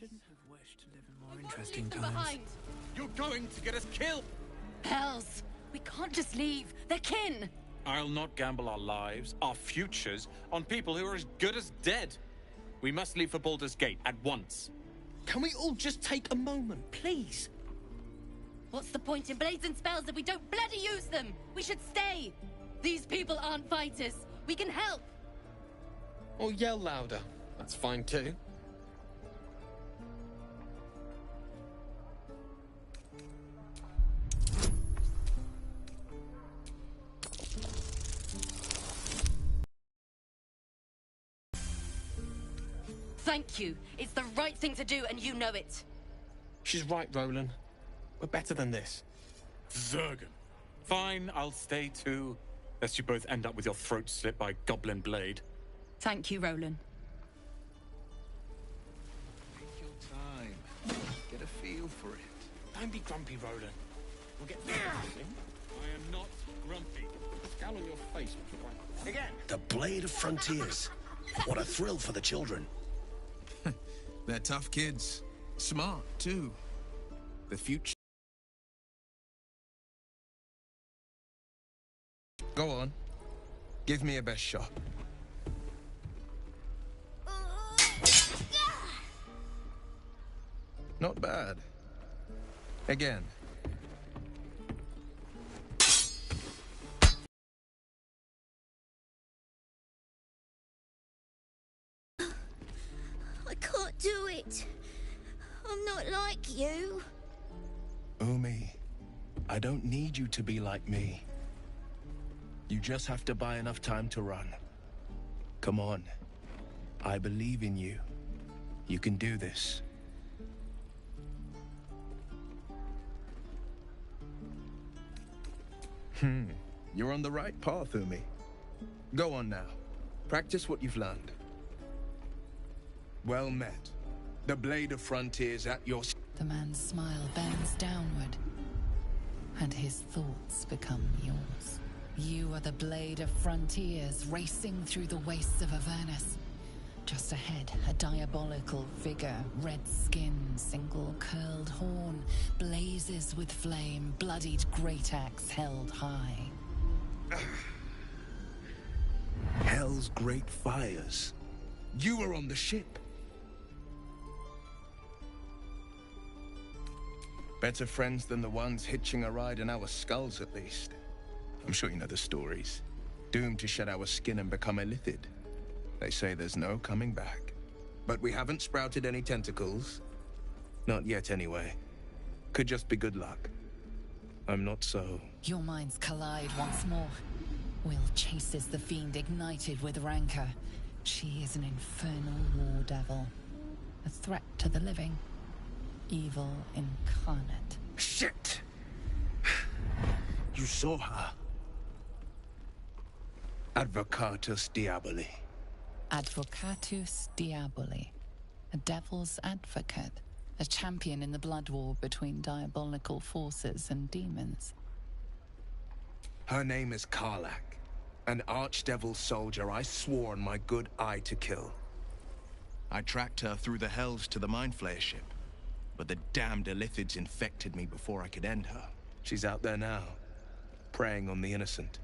shouldn't have wished to live in more interesting times. Behind. You're going to get us killed! Hells! We can't just leave. They're kin! I'll not gamble our lives, our futures, on people who are as good as dead. We must leave for Baldur's Gate at once. Can we all just take a moment, please? What's the point in blades and spells if we don't bloody use them? We should stay! These people aren't fighters. We can help! Or yell louder. That's fine too. Thank you. It's the right thing to do, and you know it. She's right, Roland. We're better than this. Zergan. Fine, I'll stay too. Lest you both end up with your throat slit by Goblin Blade. Thank you, Roland. Take your time. Get a feel for it. Don't be grumpy, Roland. We'll get through this. I am not grumpy. Scowl on your face. Again! The Blade of Frontiers. What a thrill for the children. They're tough kids. Smart, too. The future... Go on. Give me a best shot. Not bad. Again. I can't do it. I'm not like you. Umi, I don't need you to be like me. You just have to buy enough time to run. Come on. I believe in you. You can do this. You're on the right path, Umi. Go on now. Practice what you've learned. Well met. The Blade of Frontiers at your... The man's smile bends downward, and his thoughts become yours. You are the Blade of Frontiers racing through the wastes of Avernus. Just ahead, a diabolical figure, red skin, single curled horn, blazes with flame, bloodied great axe held high. Hell's great fires. You were on the ship. Better friends than the ones hitching a ride in our skulls, at least. I'm sure you know the stories. Doomed to shed our skin and become illithid. They say there's no coming back. But we haven't sprouted any tentacles. Not yet, anyway. Could just be good luck. I'm not so... Your minds collide once more. Will chases the fiend ignited with rancor. She is an infernal war devil. A threat to the living. Evil incarnate. Shit! You saw her. Advocatus Diaboli. Advocatus Diaboli. A devil's advocate. A champion in the blood war between diabolical forces and demons. Her name is Karlach. An archdevil soldier I swore on my good eye to kill. I tracked her through the hells to the Mind Flayer ship. But the damned illithids infected me before I could end her. She's out there now, preying on the innocent.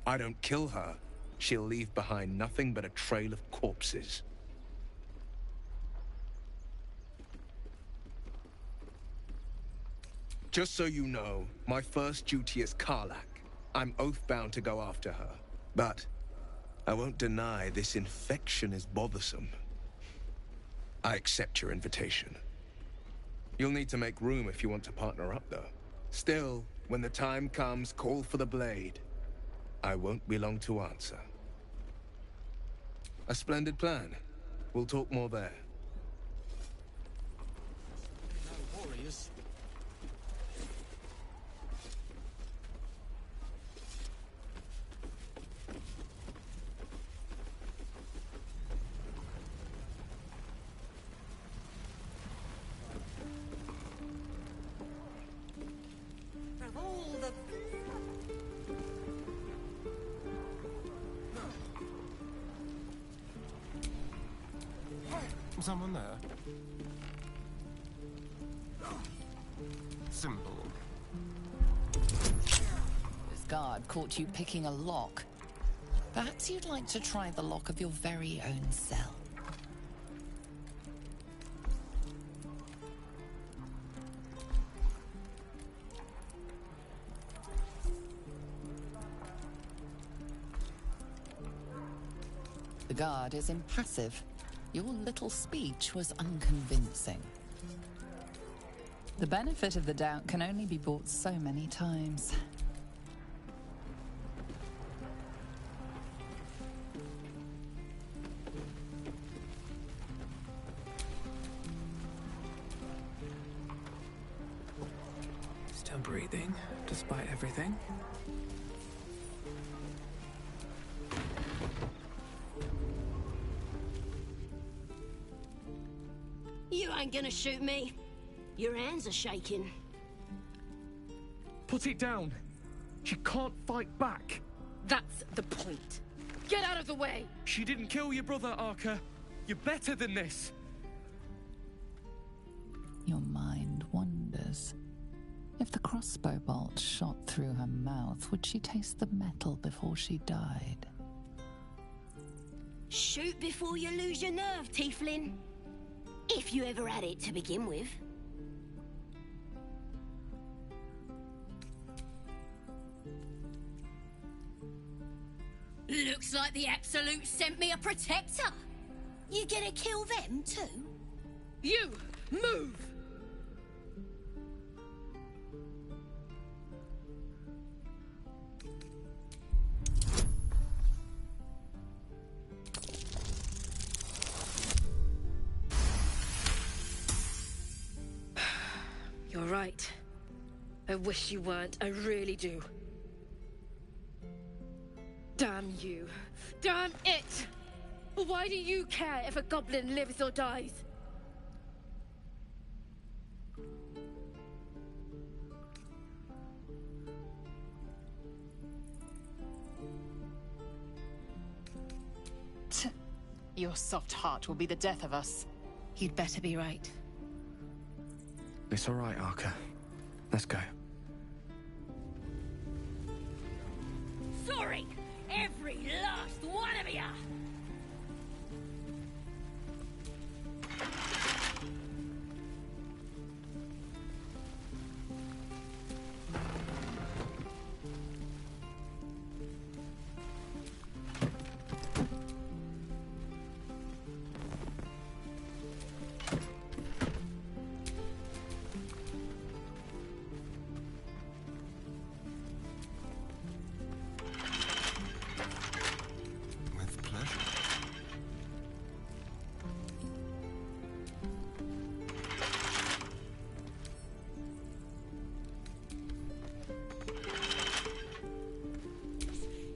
I don't kill her, she'll leave behind nothing but a trail of corpses. Just so you know, my first duty is Karlach. I'm oath-bound to go after her. But I won't deny this infection is bothersome. I accept your invitation. You'll need to make room if you want to partner up, though. Still, when the time comes, call for the blade. I won't be long to answer. A splendid plan. We'll talk more there. Warriors. Someone there? Simple. This guard caught you picking a lock. Perhaps you'd like to try the lock of your very own cell. The guard is impassive. Your little speech was unconvincing. The benefit of the doubt can only be bought so many times. Still breathing, despite everything. You ain't gonna shoot me. Your hands are shaking. Put it down. She can't fight back. That's the point. Get out of the way! She didn't kill your brother, Arca. You're better than this. Your mind wanders. If the crossbow bolt shot through her mouth, would she taste the metal before she died? Shoot before you lose your nerve, Tiefling. If you ever had it to begin with. Looks like the Absolute sent me a protector. You gonna kill them too? You! Move! You're right. I wish you weren't. I really do. Damn you. Damn it! Why do you care if a goblin lives or dies? Your soft heart will be the death of us. You'd better be right. It's all right, Arca. Let's go. Sorry, every last one of you! With pleasure.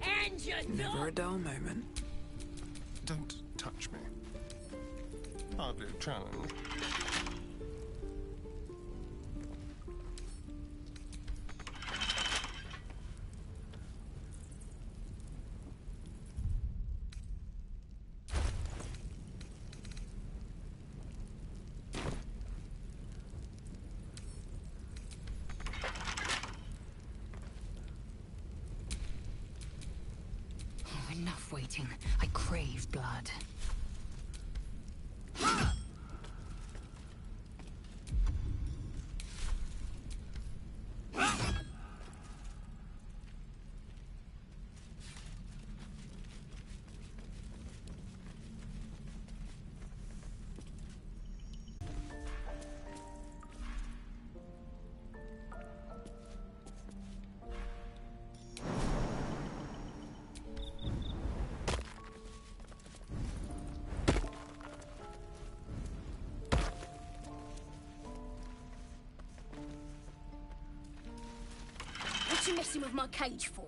And you're Never a dull moment. Don't touch me. Hardly a challenge. Enough waiting. I crave blood. What you messing with my cage for?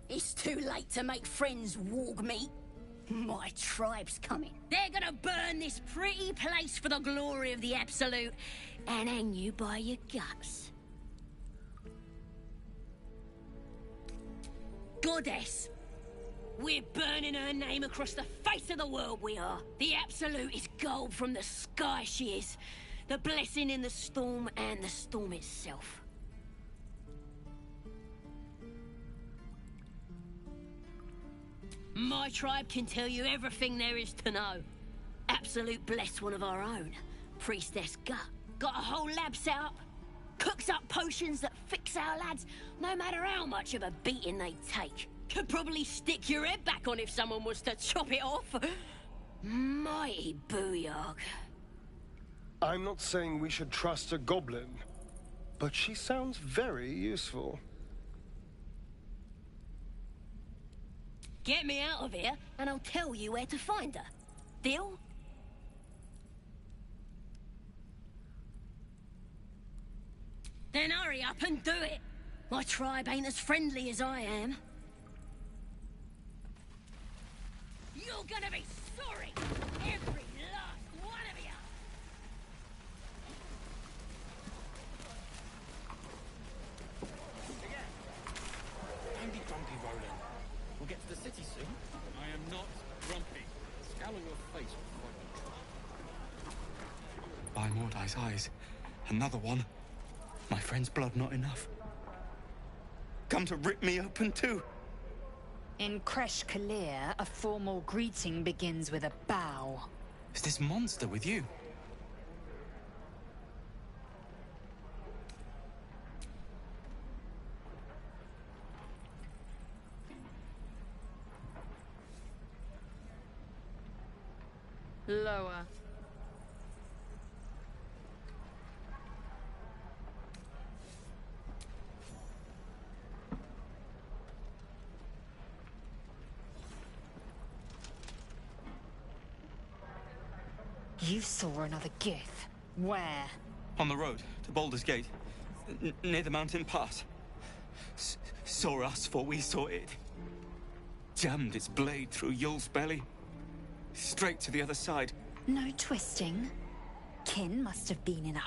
It's too late to make friends, warg meat. My tribe's coming. They're gonna burn this pretty place for the glory of the Absolute and hang you by your guts. Goddess. We're burning her name across the face of the world, we are. The Absolute is gold from the sky, she is. the blessing in the storm and the storm itself. My tribe can tell you everything there is to know. Absolute bless one of our own, Priestess Gut. Got a whole lab set up. Cooks up potions that fix our lads, no matter how much of a beating they take. Could probably stick your head back on if someone was to chop it off. Mighty booyog. I'm not saying we should trust a goblin, but she sounds very useful. Get me out of here, and I'll tell you where to find her. Deal? Then hurry up and do it. My tribe ain't as friendly as I am. You're gonna be sorry, every last one of you. Don't be grumpy, Roland. We'll get to the city soon. I am not grumpy. The scowl on your face will By Mordai's eyes, another one. My friend's blood not enough. Come to rip me open too. In Kresh Kalir, a formal greeting begins with a bow. Is this monster with you? Lower. You saw another Gith. Where? On the road to Baldur's Gate, near the mountain pass. Saw us, for we saw it. Jammed its blade through Yul's belly. Straight to the other side. No twisting. Kin must have been in a...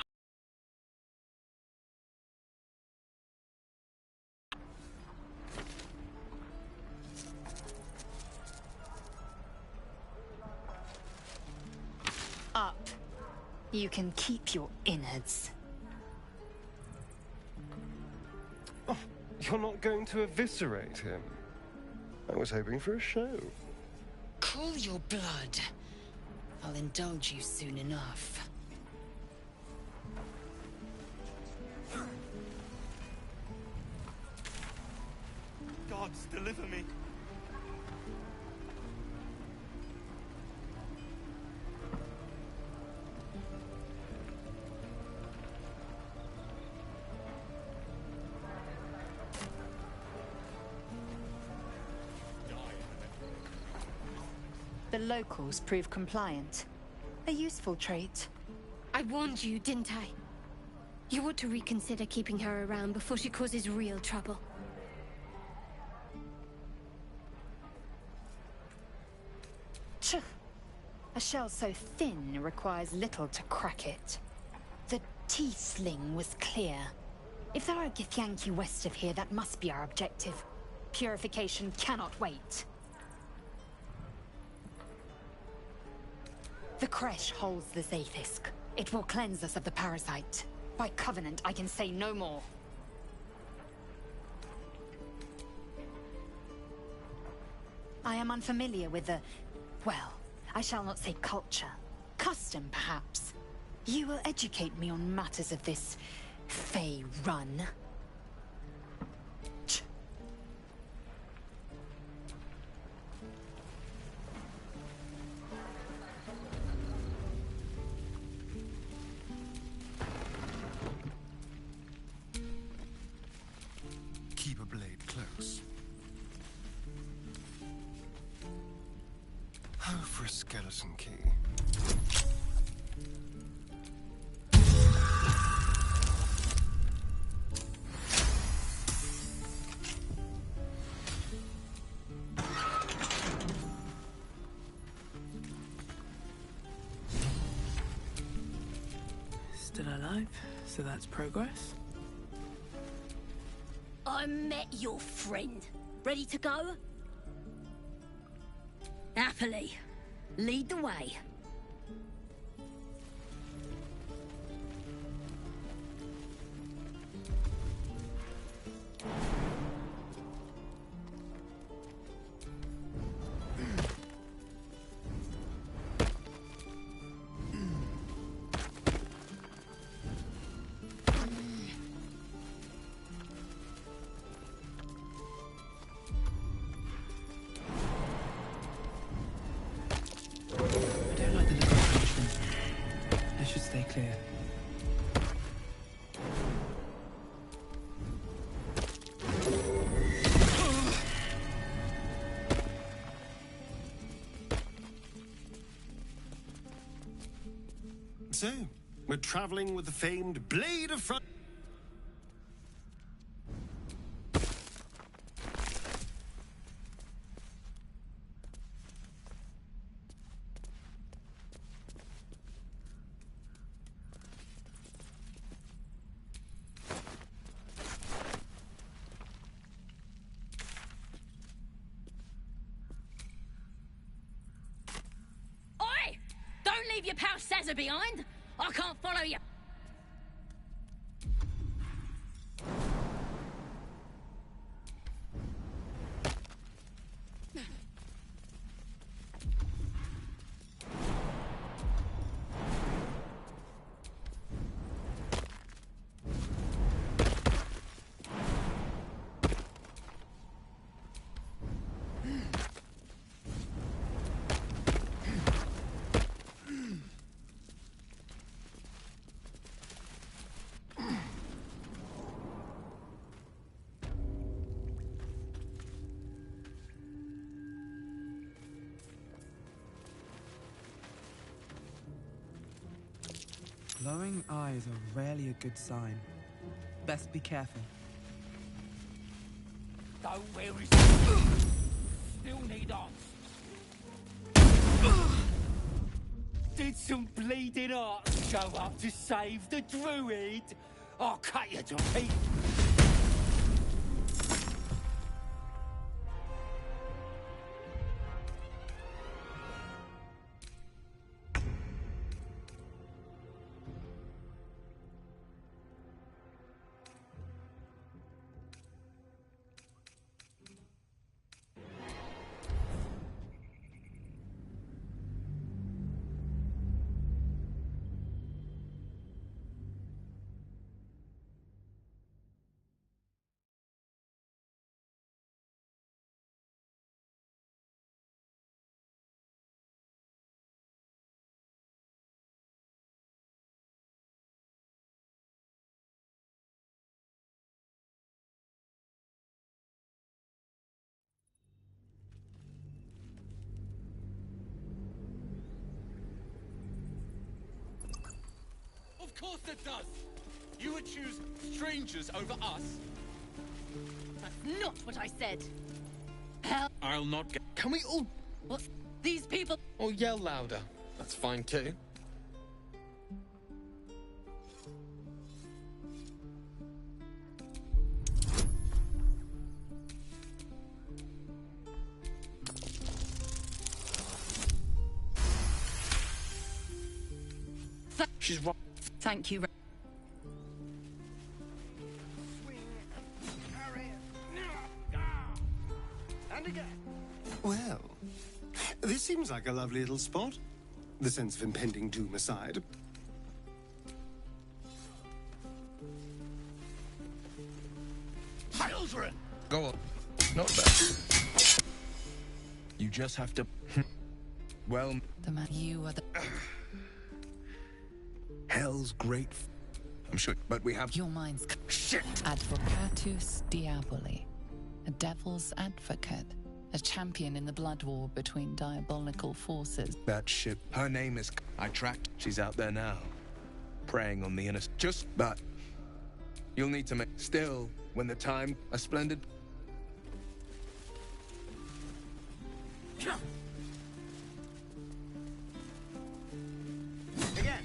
Up. You can keep your innards. Oh, you're not going to eviscerate him? I was hoping for a show. Cool your blood. I'll indulge you soon enough. Gods, deliver me. The locals prove compliant. A useful trait. I warned you, didn't I? You ought to reconsider keeping her around before she causes real trouble. Tch. A shell so thin requires little to crack it. The T-sling was clear. If there are Githyanki west of here, that must be our objective. Purification cannot wait. The Kresh holds the Zaithisk. It will cleanse us of the parasite. By covenant, I can say no more. I am unfamiliar with the... well, I shall not say culture. Custom, perhaps. You will educate me on matters of this... Fey run. Keep a blade close. Oh, for a skeleton key. Still alive, so that's progress. I met your friend. Ready to go? Happily. Lead the way. clear. So, we're traveling with the famed Blade of Front. Oi! Don't leave your pal Sazza behind! I can't follow you! Glowing eyes are rarely a good sign. Best be careful. Go where is it? Still need answers. Did some bleeding arts show up to save the druid? I'll cut you to pieces. Of course it does! You would choose strangers over us? That's not what I said. Hell, I'll not get... Can we all... what? These people... Or yell louder? That's fine too. She's right. Thank you. And again. Well, this seems like a lovely little spot. The sense of impending doom aside. Children! Go on. Not bad. You just have to... Well... The man you are the... Hell's great... I'm sure, but we have... Your mind's... Shit! Advocatus Diaboli. A devil's advocate. A champion in the blood war between diabolical forces. That ship. Her name is... I tracked. She's out there now. Preying on the innocent. Just... But... You'll need to make... Still, when the time... A splendid... Again.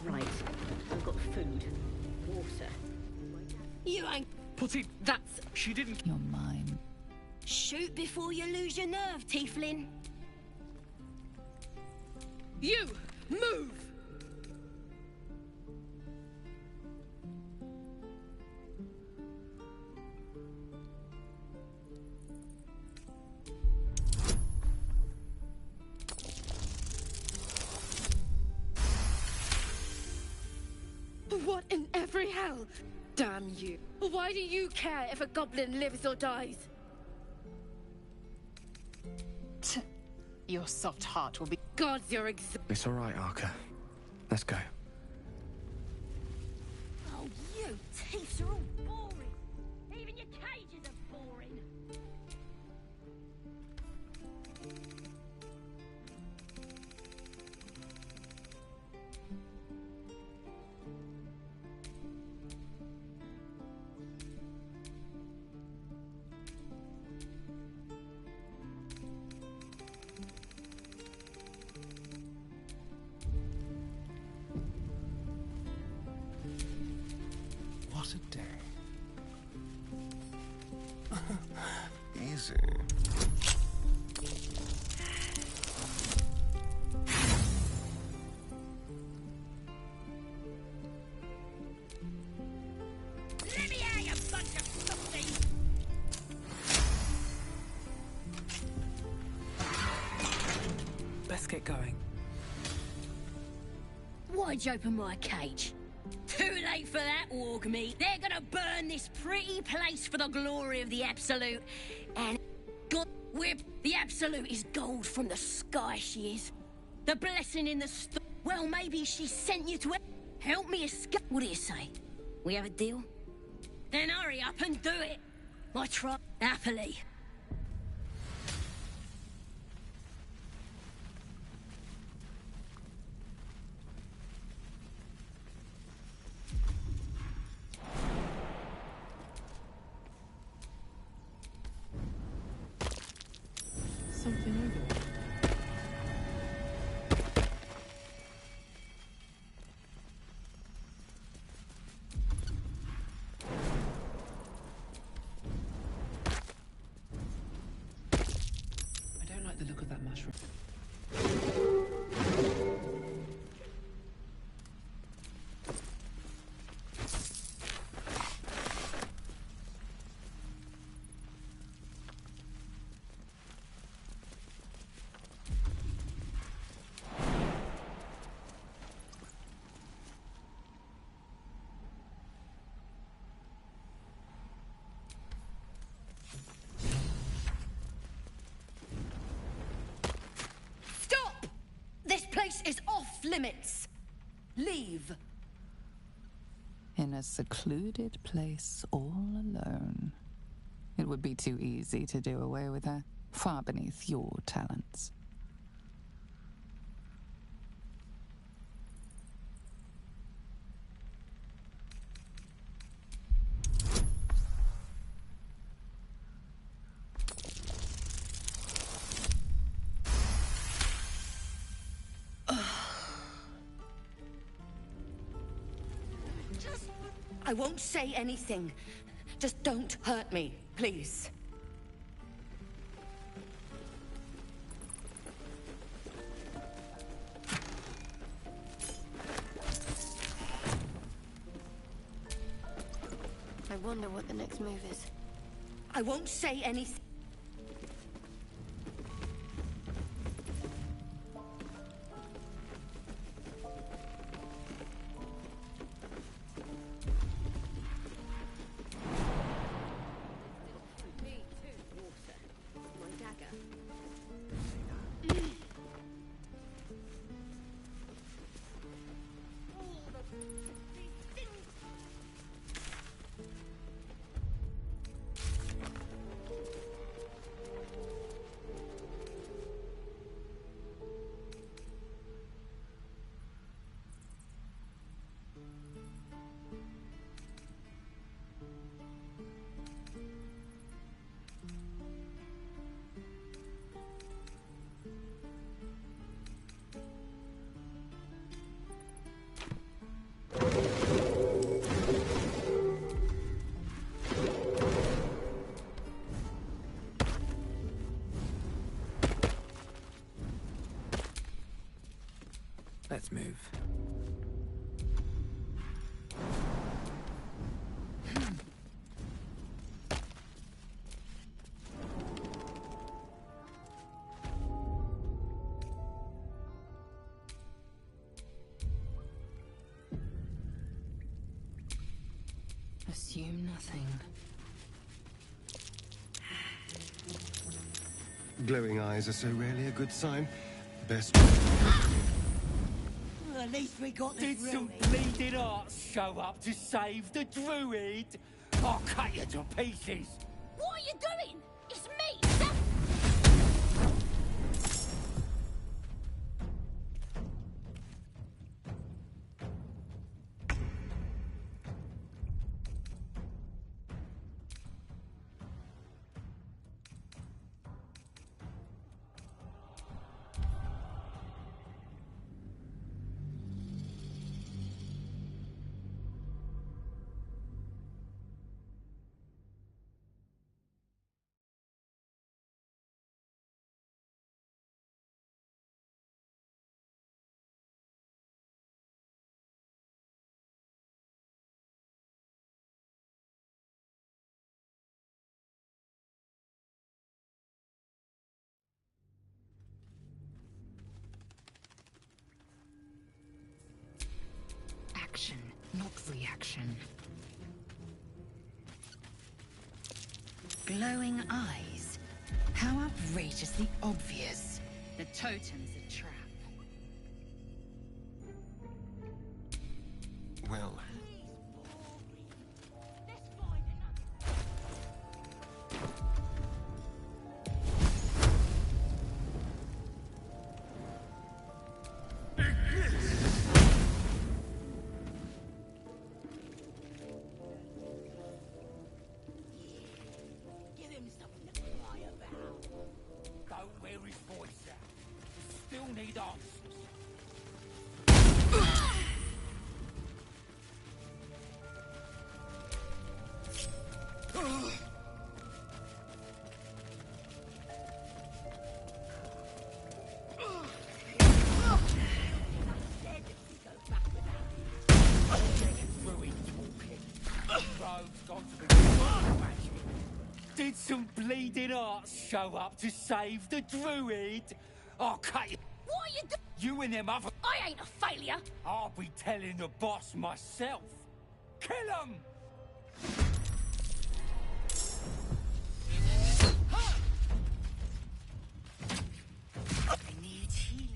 Right. I've got food. Water. You ain't... Put it... That's... She didn't... Your mind. Shoot before you lose your nerve, Tieflin. You! Move! What in every hell? Damn you. Why do you care if a goblin lives or dies? Your soft heart will be... Gods, you're It's all right, Arca. Let's go. Oh, you thieves are all boring. Even your cages are boring. What a day. Easy. Let me out, you bunch of softies! Let's get going. Why'd you open my cage? Too late for that, warg meat. They're gonna burn this pretty place for the glory of the Absolute. And God whip, the Absolute is gold from the sky, she is. The blessing in the well, maybe she sent you to help me escape. What do you say? We have a deal? Then hurry up and do it. I try happily. Something over there. I don't like the look of that mushroom. Stop! This place is off limits. Leave. In a secluded place all alone. It would be too easy to do away with her, far beneath your talents. I won't say anything. Just don't hurt me, please. I wonder what the next move is. I won't say anything. Let's move. Assume nothing. Glowing eyes are so rarely a good sign. Best... Well, at least we got the Did some bleeding arts show up to save the druid? I'll cut you to pieces. What are you doing? It's me! Action, not reaction. Glowing eyes? How outrageously obvious. The totem's a trap. Well... Give him something to cry about. Don't wear his voice out. Still need answers. Did some bleeding arts show up to save the druid? I'll cut you. What are you doing? You and them other... I ain't a failure! I'll be telling the boss myself. Kill him! I need healing.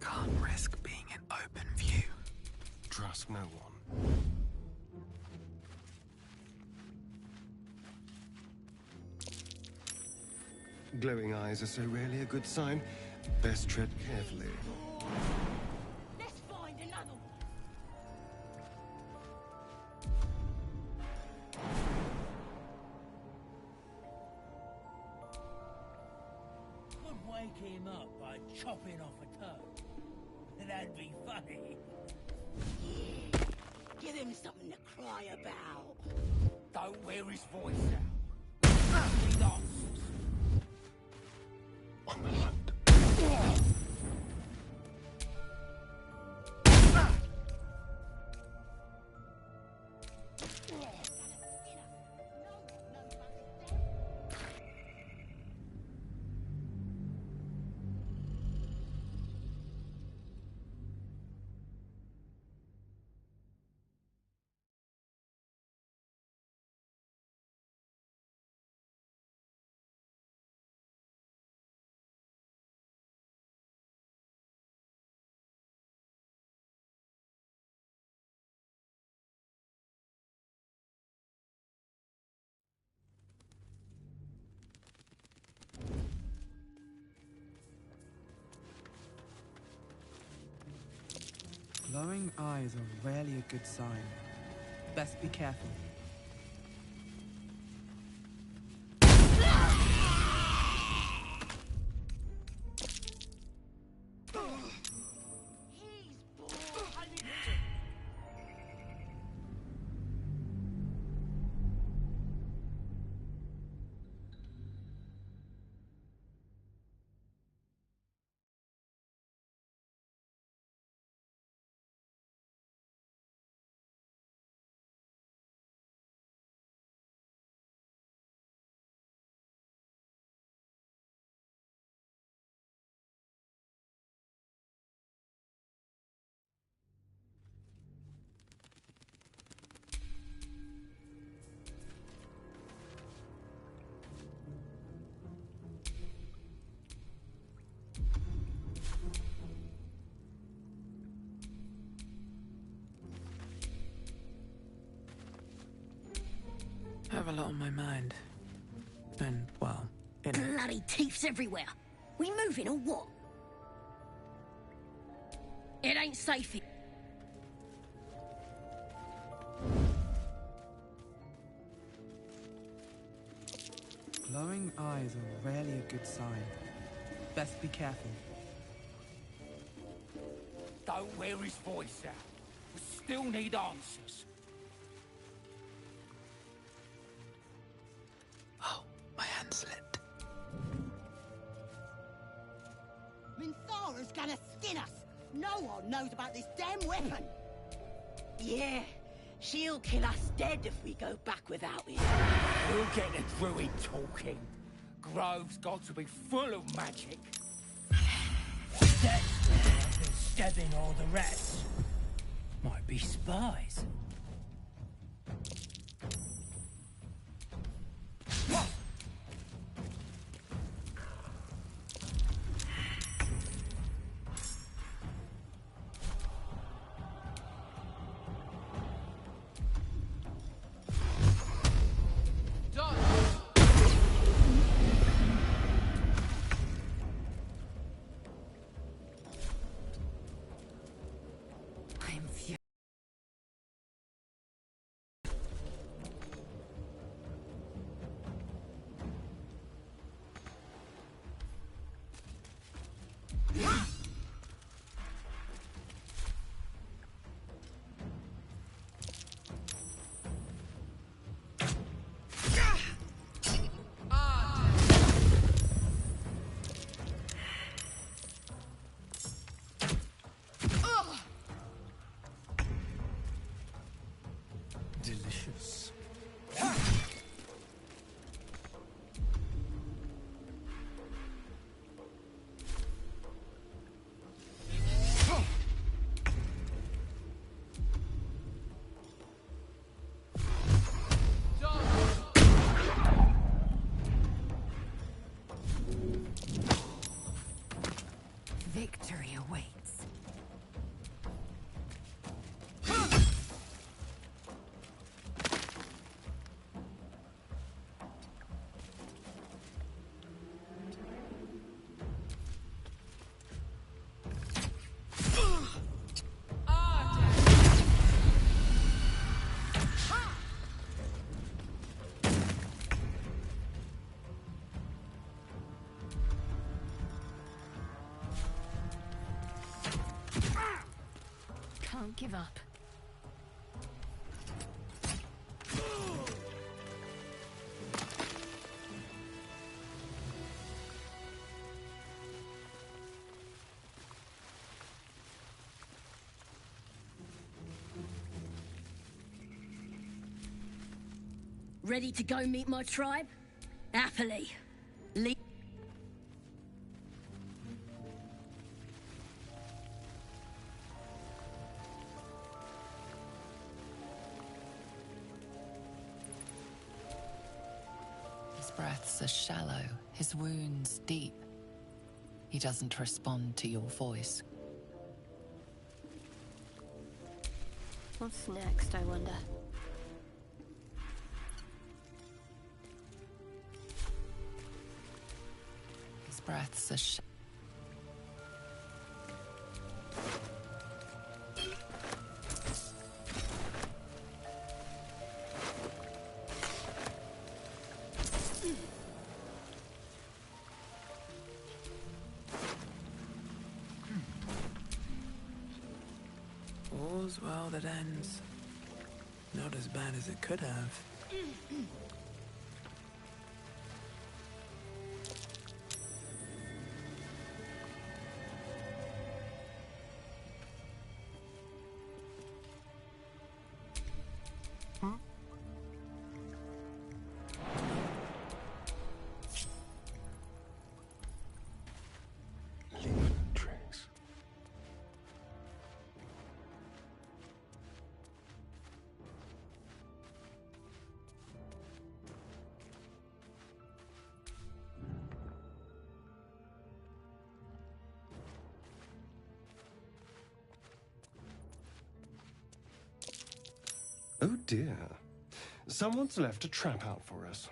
Can't risk being in open view. Trust no one. Glowing eyes are so rarely a good sign. Best tread carefully. Let's find another one. Could wake him up by chopping off a toe. That'd be funny. Yeah. Give him something to cry about. Don't wear his voice out. Need answers. On the hunt. Glowing eyes are rarely a good sign. Best be careful. have a lot on my mind. And, well, Bloody thieves everywhere. We moving or what? It ain't safe here. Glowing eyes are rarely a good sign. Best be careful. Don't wear his voice out. We still need answers. Oh, my hand slipped. Minthara's gonna skin us. No one knows about this damn weapon. Yeah, she'll kill us dead if we go back without it. We'll get the druid talking. Grove's got to be full of magic. That's why they're stabbing all the rats. Might be spies. Delicious. Victory awaits. Can't give up. Ready to go meet my tribe? Happily. His breaths are shallow, his wounds deep. He doesn't respond to your voice. What's next, I wonder? His breaths are shallow. All's well that ends. Not as bad as it could have. Oh dear. Someone's left a trap out for us.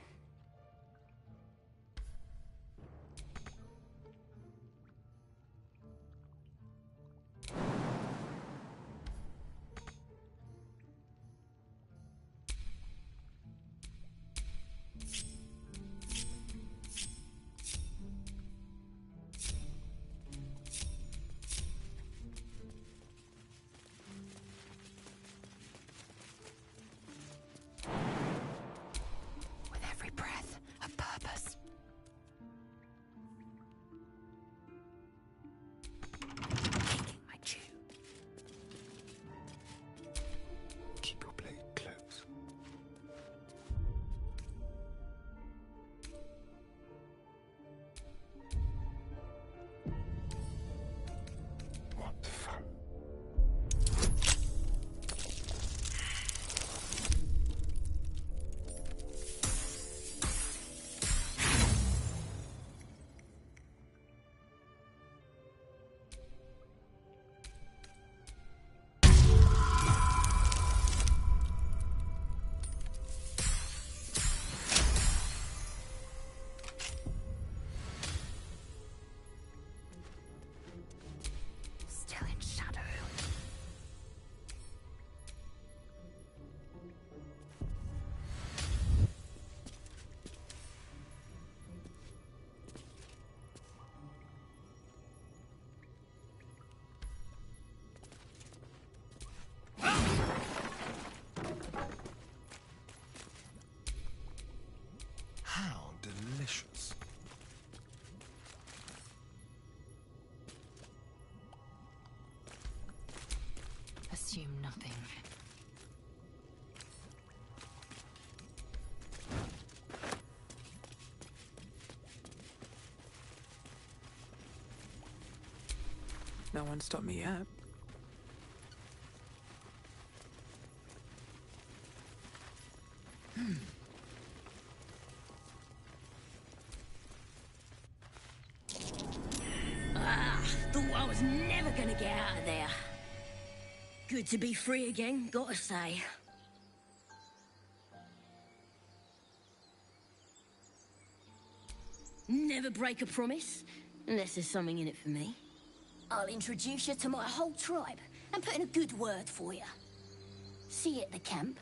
With every breath, a purpose. Taking my chew. Keep your blade close. What the fuck? Still in shadow. How delicious. Assume nothing. No one stopped me yet. Thought I was never gonna get out of there. Good to be free again, gotta say. Never break a promise, unless there's something in it for me. I'll introduce you to my whole tribe and put in a good word for you. See you at the camp.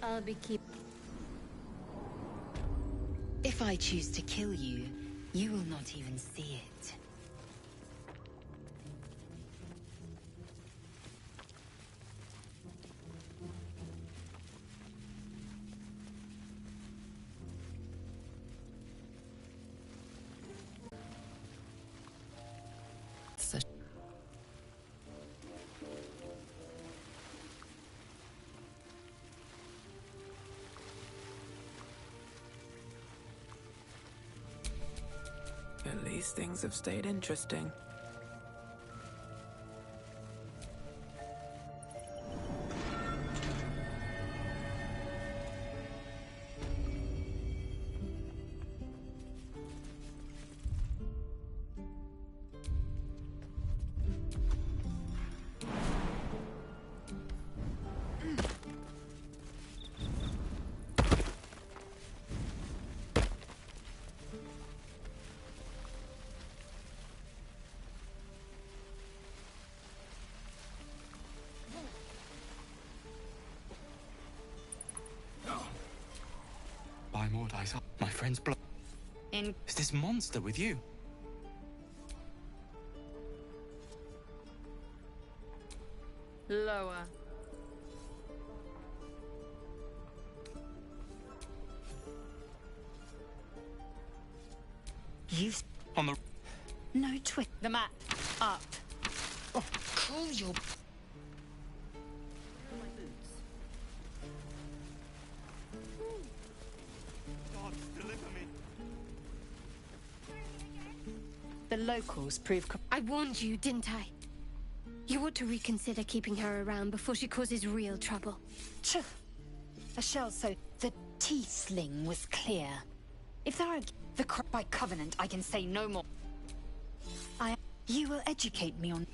I'll be If I choose to kill you, you will not even see it. At least things have stayed interesting. Buy more dice up. My friend's blood. Is this monster with you? Lower. You've... On the... No twist. The map. Up. Oh, cool your... God, deliver me. The locals prove... I warned you, didn't I? You ought to reconsider keeping her around before she causes real trouble. A shell so... The tiefling was clear. If there are... by covenant, I can say no more. You will educate me on...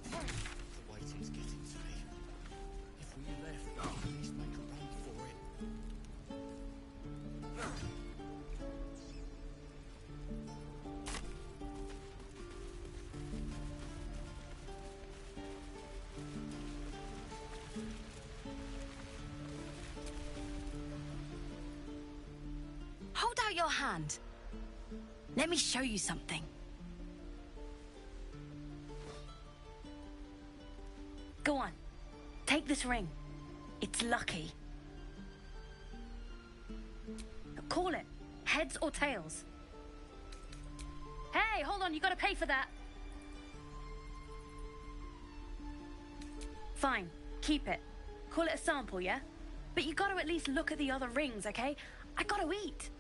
The waiting's getting to me. If we left, at least make a run for it. Hold out your hand. Let me show you something. Go on. Take this ring. It's lucky. Call it. Heads or tails. Hey, hold on. You gotta pay for that. Fine. Keep it. Call it a sample, yeah? But you gotta at least look at the other rings, okay? I gotta eat.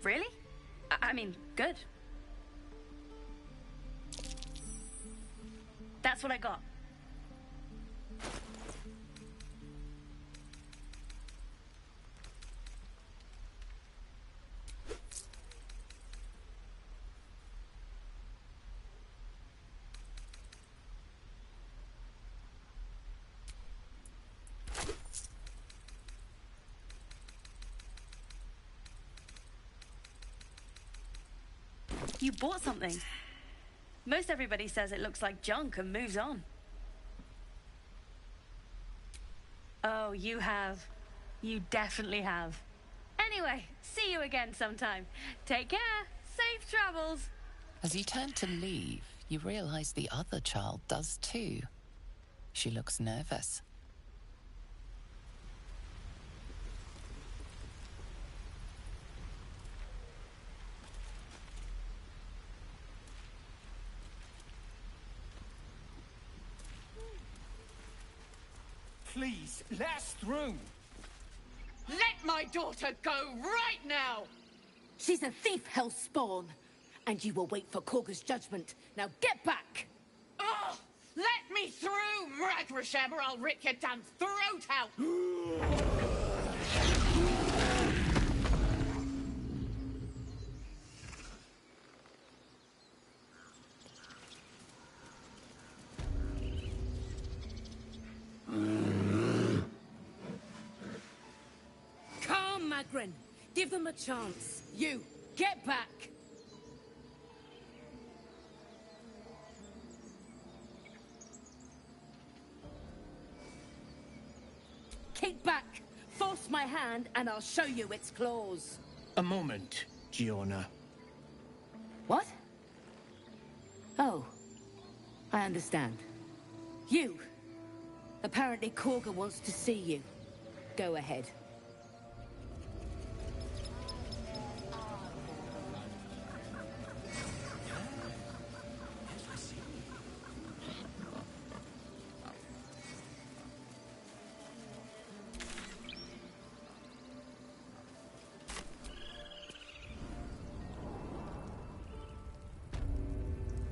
Really? I mean, good. That's what I got. You bought something. Most everybody says it looks like junk and moves on. Oh, you have. You definitely have. Anyway, see you again sometime. Take care. Safe travels. As you turn to leave, you realize the other child does too. She looks nervous. Please, let us through. Let my daughter go right now! She's a thief, hell spawn. And you will wait for Korga's judgment. Now get back! Oh, let me through, Ragrasham, or I'll rip your damn throat out! Come, Magrin. Give them a chance. You, get back! Kick back! Force my hand and I'll show you its claws. A moment, Giona. What? Oh, I understand. You! Apparently Korga wants to see you. Go ahead.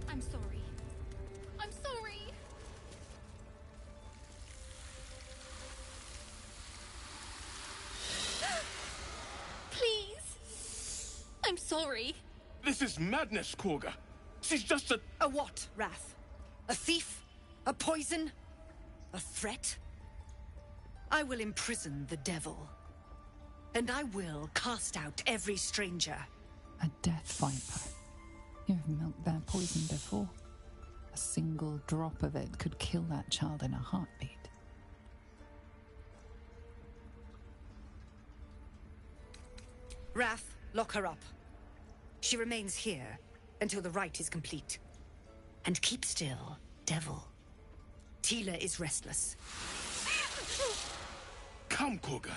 I'm sorry. I'm sorry. Please. I'm sorry. This is madness, Korga. She's just a... A what, Wrath? A thief? A poison? A threat? I will imprison the devil. And I will cast out every stranger. A death viper. You've milked their poison before. A single drop of it could kill that child in a heartbeat. Wrath, Lock her up. She remains here until the rite is complete. And keep still, devil. Tila is restless. Come, Koga.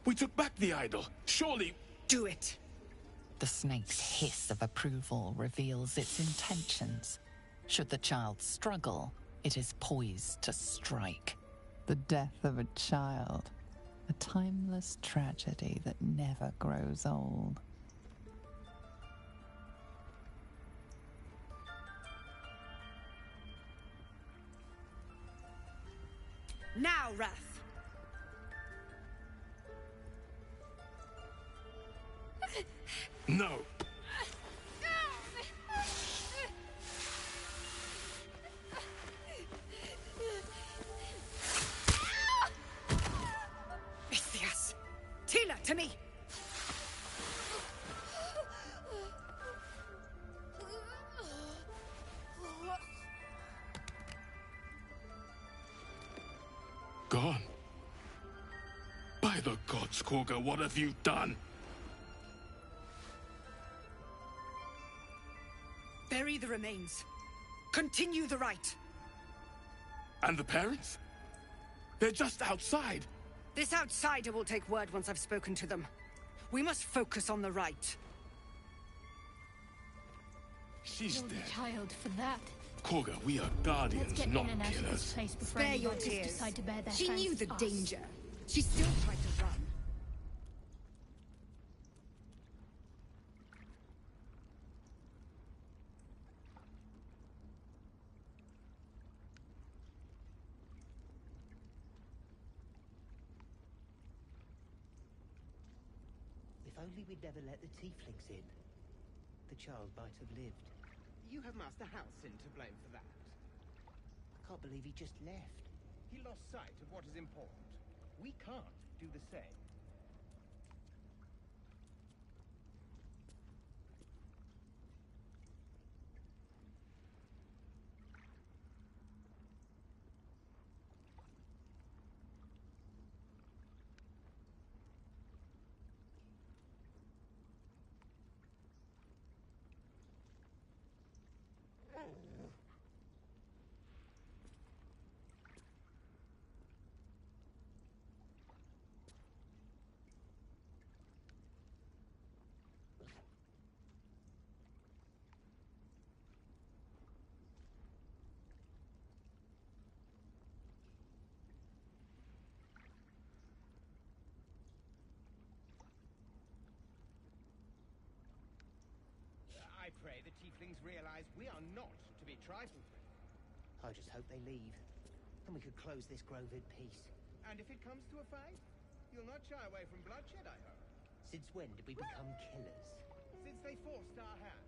We took back the idol. Surely... Do it. The snake's hiss of approval reveals its intentions. Should the child struggle, it is poised to strike. The death of a child. A timeless tragedy that never grows old. Now, Wrath! No. Ithias! Tila, to me! Gone. By the gods, Koga, what have you done? Bury the remains. Continue the rite. And the parents? They're just outside. This outsider will take word once I've spoken to them. We must focus on the rite. She's Killed dead. a child for that. Koga, we are guardians, Let's get not in and out of this killers. place before Spare your anyone tears. decide to bear their She fangs knew the to us. danger. She still tried to run. If only we'd never let the tieflings in. The child might have lived. You have Master Halcyon to blame for that. I can't believe he just left. He lost sight of what is important. We can't do the same. I pray the tieflings realize we are not to be trifled with. I just hope they leave. And we could close this grove in peace. And if it comes to a fight, you'll not shy away from bloodshed, I hope. Since when did we become killers? Since they forced our hand.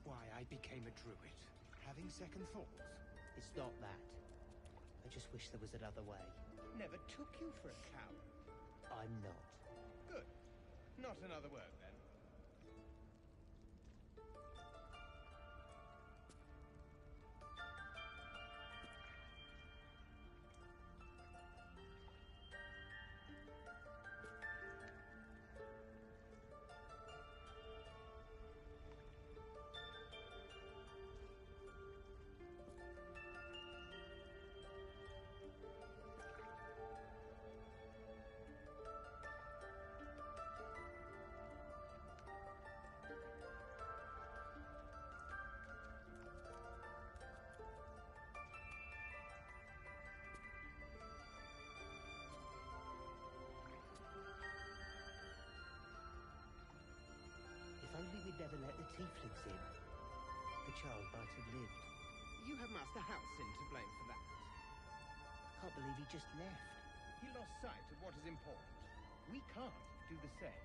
why I became a druid. Having second thoughts. It's not that. I just wish there was another way. Never took you for a coward. I'm not. Good. Not another word, then. If only we'd never let the tieflings in. The child might have lived. You have Master Halcyon to blame for that. Can't believe he just left. He lost sight of what is important. We can't do the same.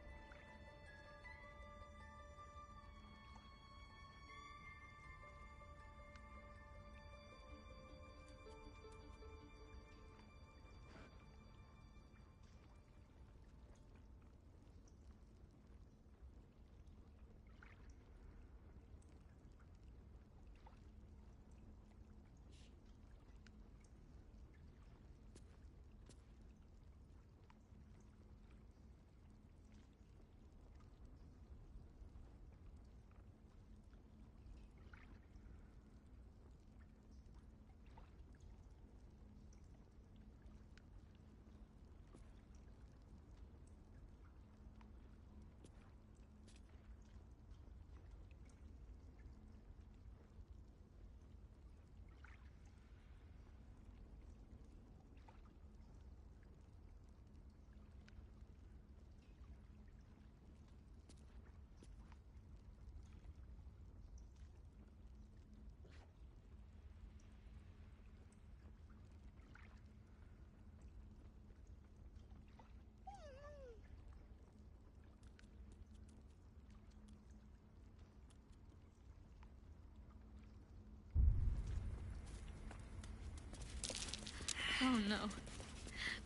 Oh no.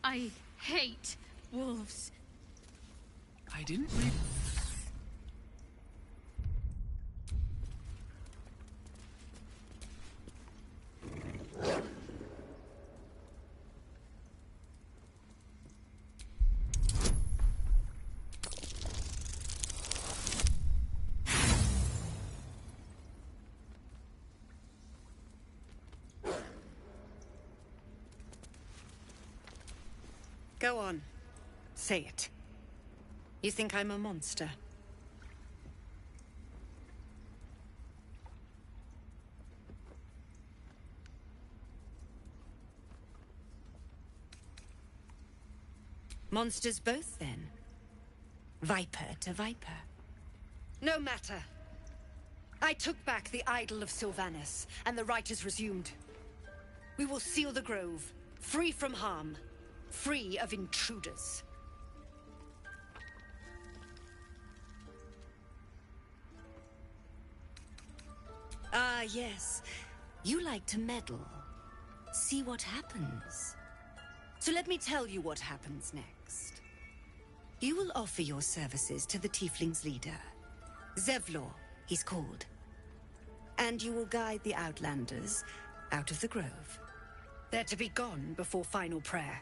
I hate wolves. I didn't really... Go on. Say it. You think I'm a monster? Monsters both, then? Viper to viper. No matter. I took back the idol of Sylvanas, and the rite is resumed. We will seal the grove, free from harm. Free of intruders. Ah, yes. You like to meddle. See what happens. So let me tell you what happens next. You will offer your services to the Tieflings' leader. Zevlor, he's called. And you will guide the Outlanders out of the grove. They're to be gone before final prayer.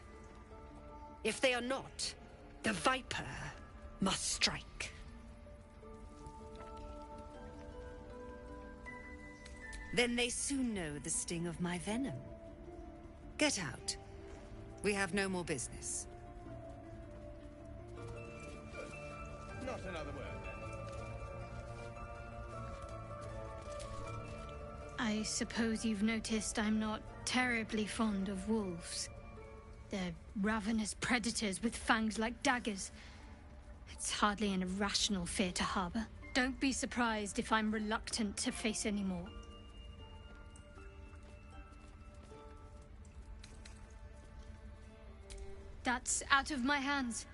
If they are not, the Viper must strike. Then they soon know the sting of my venom. Get out. We have no more business. Not another word, then. I suppose you've noticed I'm not terribly fond of wolves. They're ravenous predators with fangs like daggers. It's hardly an irrational fear to harbor. Don't be surprised if I'm reluctant to face any more. That's out of my hands.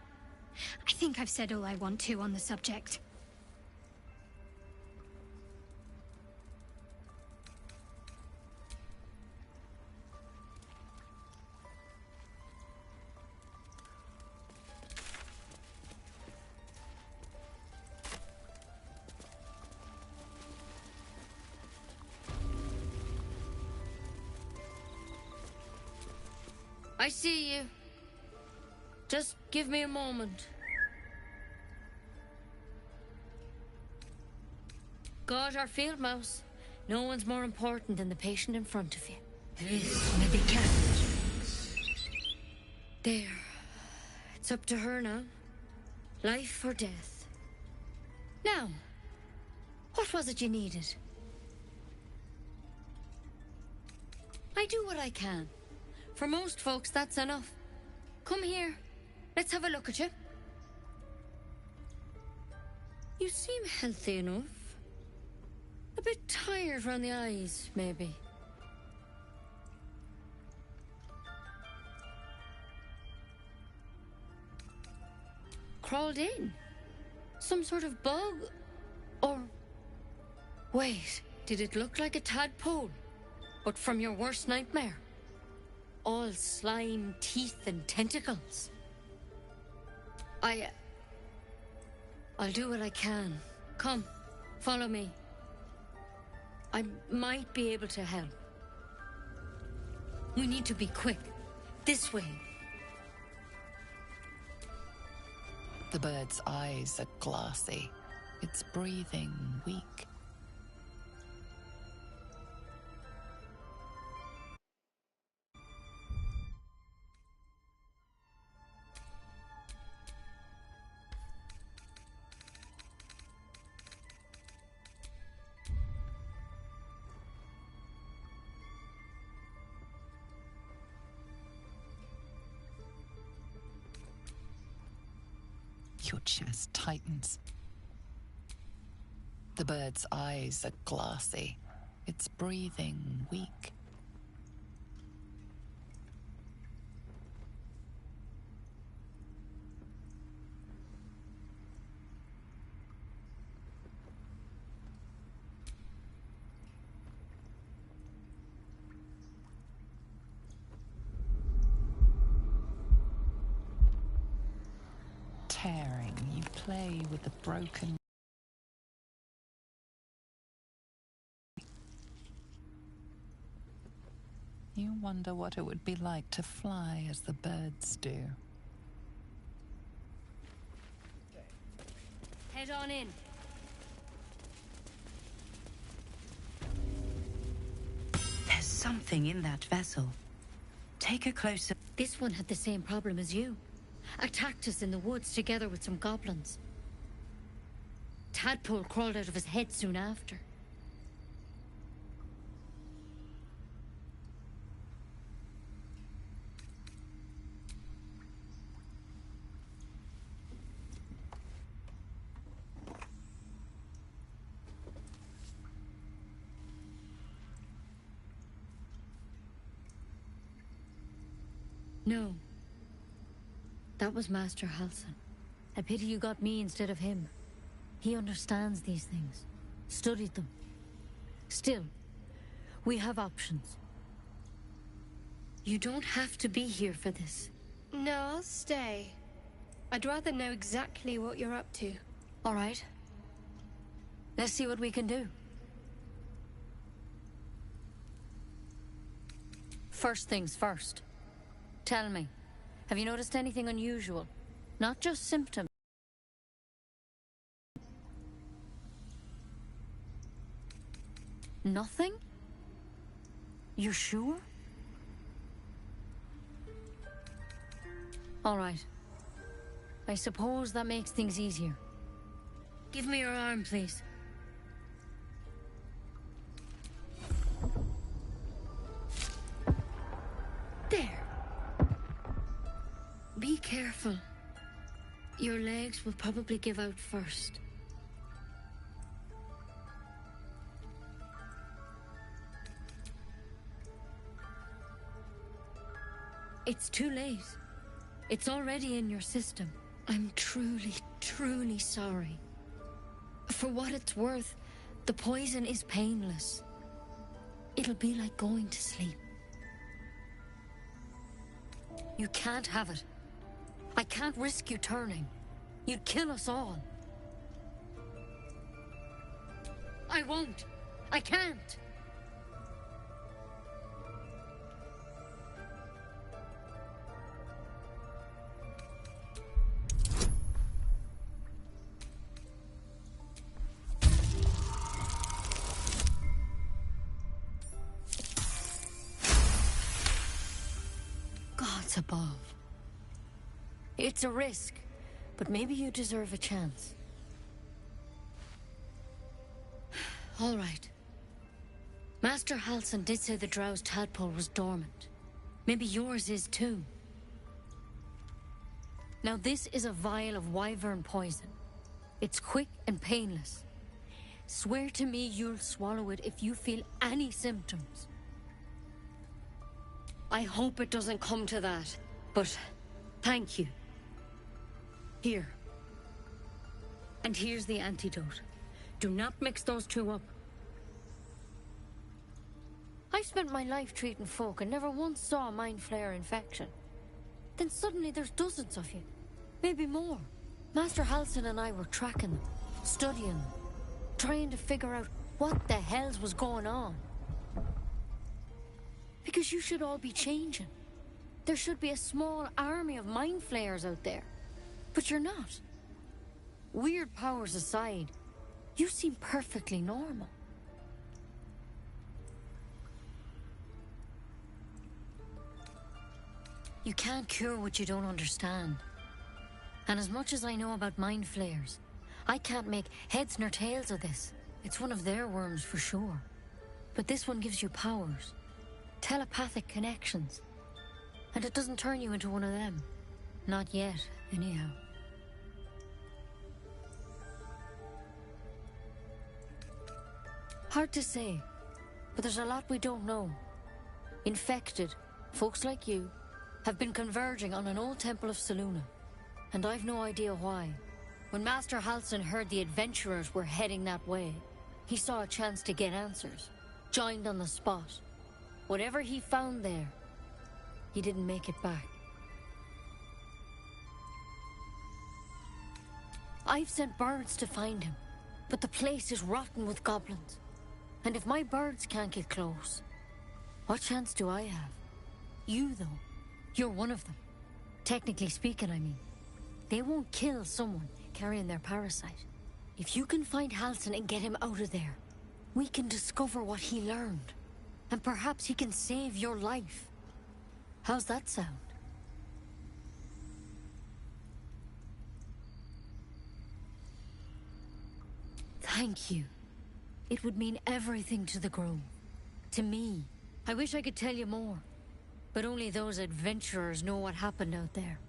I think I've said all I want to on the subject. I see you. Just give me a moment. God, our field mouse. No one's more important than the patient in front of you. This may be kept. There. It's up to her now. Life or death. Now, what was it you needed? I do what I can. For most folks, that's enough. Come here. Let's have a look at you. You seem healthy enough. A bit tired around the eyes, maybe. Crawled in? Some sort of bug? Or... Wait, did it look like a tadpole? But from your worst nightmare? All slime, teeth, and tentacles. I'll do what I can. Come, follow me. I might be able to help. We need to be quick. This way. The bird's eyes are glassy. Its breathing weak. Your chest tightens. The bird's eyes are glassy. Its breathing weak. Tearing, you play with the broken. You wonder what it would be like to fly as the birds do. Head on in. There's something in that vessel. Take a closer... This one had the same problem as you. Attacked us in the woods together with some goblins. Tadpole crawled out of his head soon after. No. That was Master Halson. A pity you got me instead of him. He understands these things. Studied them. Still, we have options. You don't have to be here for this. No, I'll stay. I'd rather know exactly what you're up to. All right. Let's see what we can do. First things first. Tell me, have you noticed anything unusual? Not just symptoms. Nothing? You're sure? All right. I suppose that makes things easier. Give me your arm, please. There. Be careful. Your legs will probably give out first. It's too late. It's already in your system. I'm truly, truly sorry. For what it's worth, the poison is painless. It'll be like going to sleep. You can't have it. I can't risk you turning. You'd kill us all. I won't. I can't. It's above. It's a risk, but maybe you deserve a chance. All right. Master Halsin did say the drow's tadpole was dormant. Maybe yours is too. Now this is a vial of wyvern poison. It's quick and painless. Swear to me you'll swallow it if you feel any symptoms. I hope it doesn't come to that, but thank you. Here. And here's the antidote. Do not mix those two up. I've spent my life treating folk and never once saw a mind flare infection. Then suddenly there's dozens of you. Maybe more. Master Halsin and I were tracking them, studying them, trying to figure out what the hells was going on. Because you should all be changing. There should be a small army of mind flayers out there. But you're not. Weird powers aside, you seem perfectly normal. You can't cure what you don't understand. And as much as I know about mind flayers, I can't make heads nor tails of this. It's one of their worms for sure. But this one gives you powers. Telepathic connections. And it doesn't turn you into one of them. Not yet, anyhow. Hard to say, but there's a lot we don't know. Infected, folks like you, have been converging on an old temple of Selûne, and I've no idea why. When Master Halsin heard the adventurers were heading that way, he saw a chance to get answers, joined on the spot. Whatever he found there, he didn't make it back. I've sent birds to find him, but the place is rotten with goblins. And if my birds can't get close, what chance do I have? You, though, you're one of them. Technically speaking, I mean. They won't kill someone carrying their parasite. If you can find Halsin and get him out of there, we can discover what he learned. And perhaps he can save your life. How's that sound? Thank you. It would mean everything to the Grove. To me. I wish I could tell you more. But only those adventurers know what happened out there.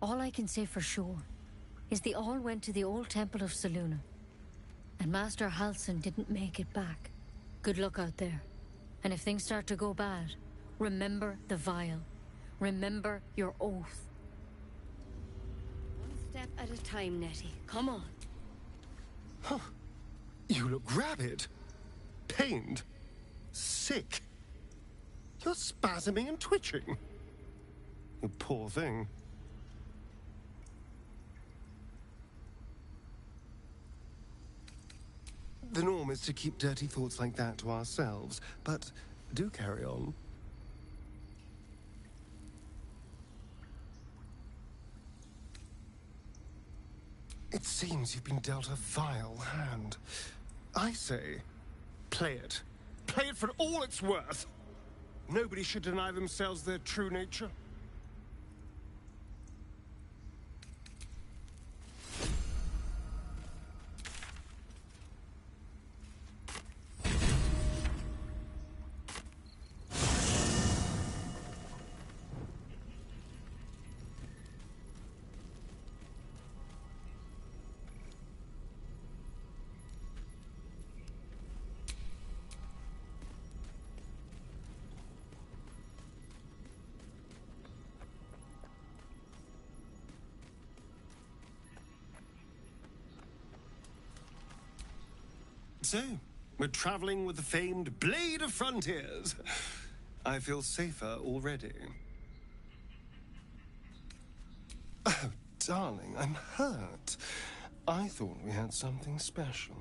All I can say for sure is they all went to the old temple of Selûne. And Master Halsin didn't make it back. Good luck out there. And if things start to go bad, remember the vial. Remember your oath. One step at a time, Nettie. Come on. Huh. You look rabid. Pained. Sick. You're spasming and twitching. You poor thing. The norm is to keep dirty thoughts like that to ourselves, but do carry on. It seems you've been dealt a vile hand. I say, play it. Play it for all it's worth. Nobody should deny themselves their true nature. So, we're traveling with the famed Blade of Frontiers. I feel safer already. Oh, darling, I'm hurt. I thought we had something special.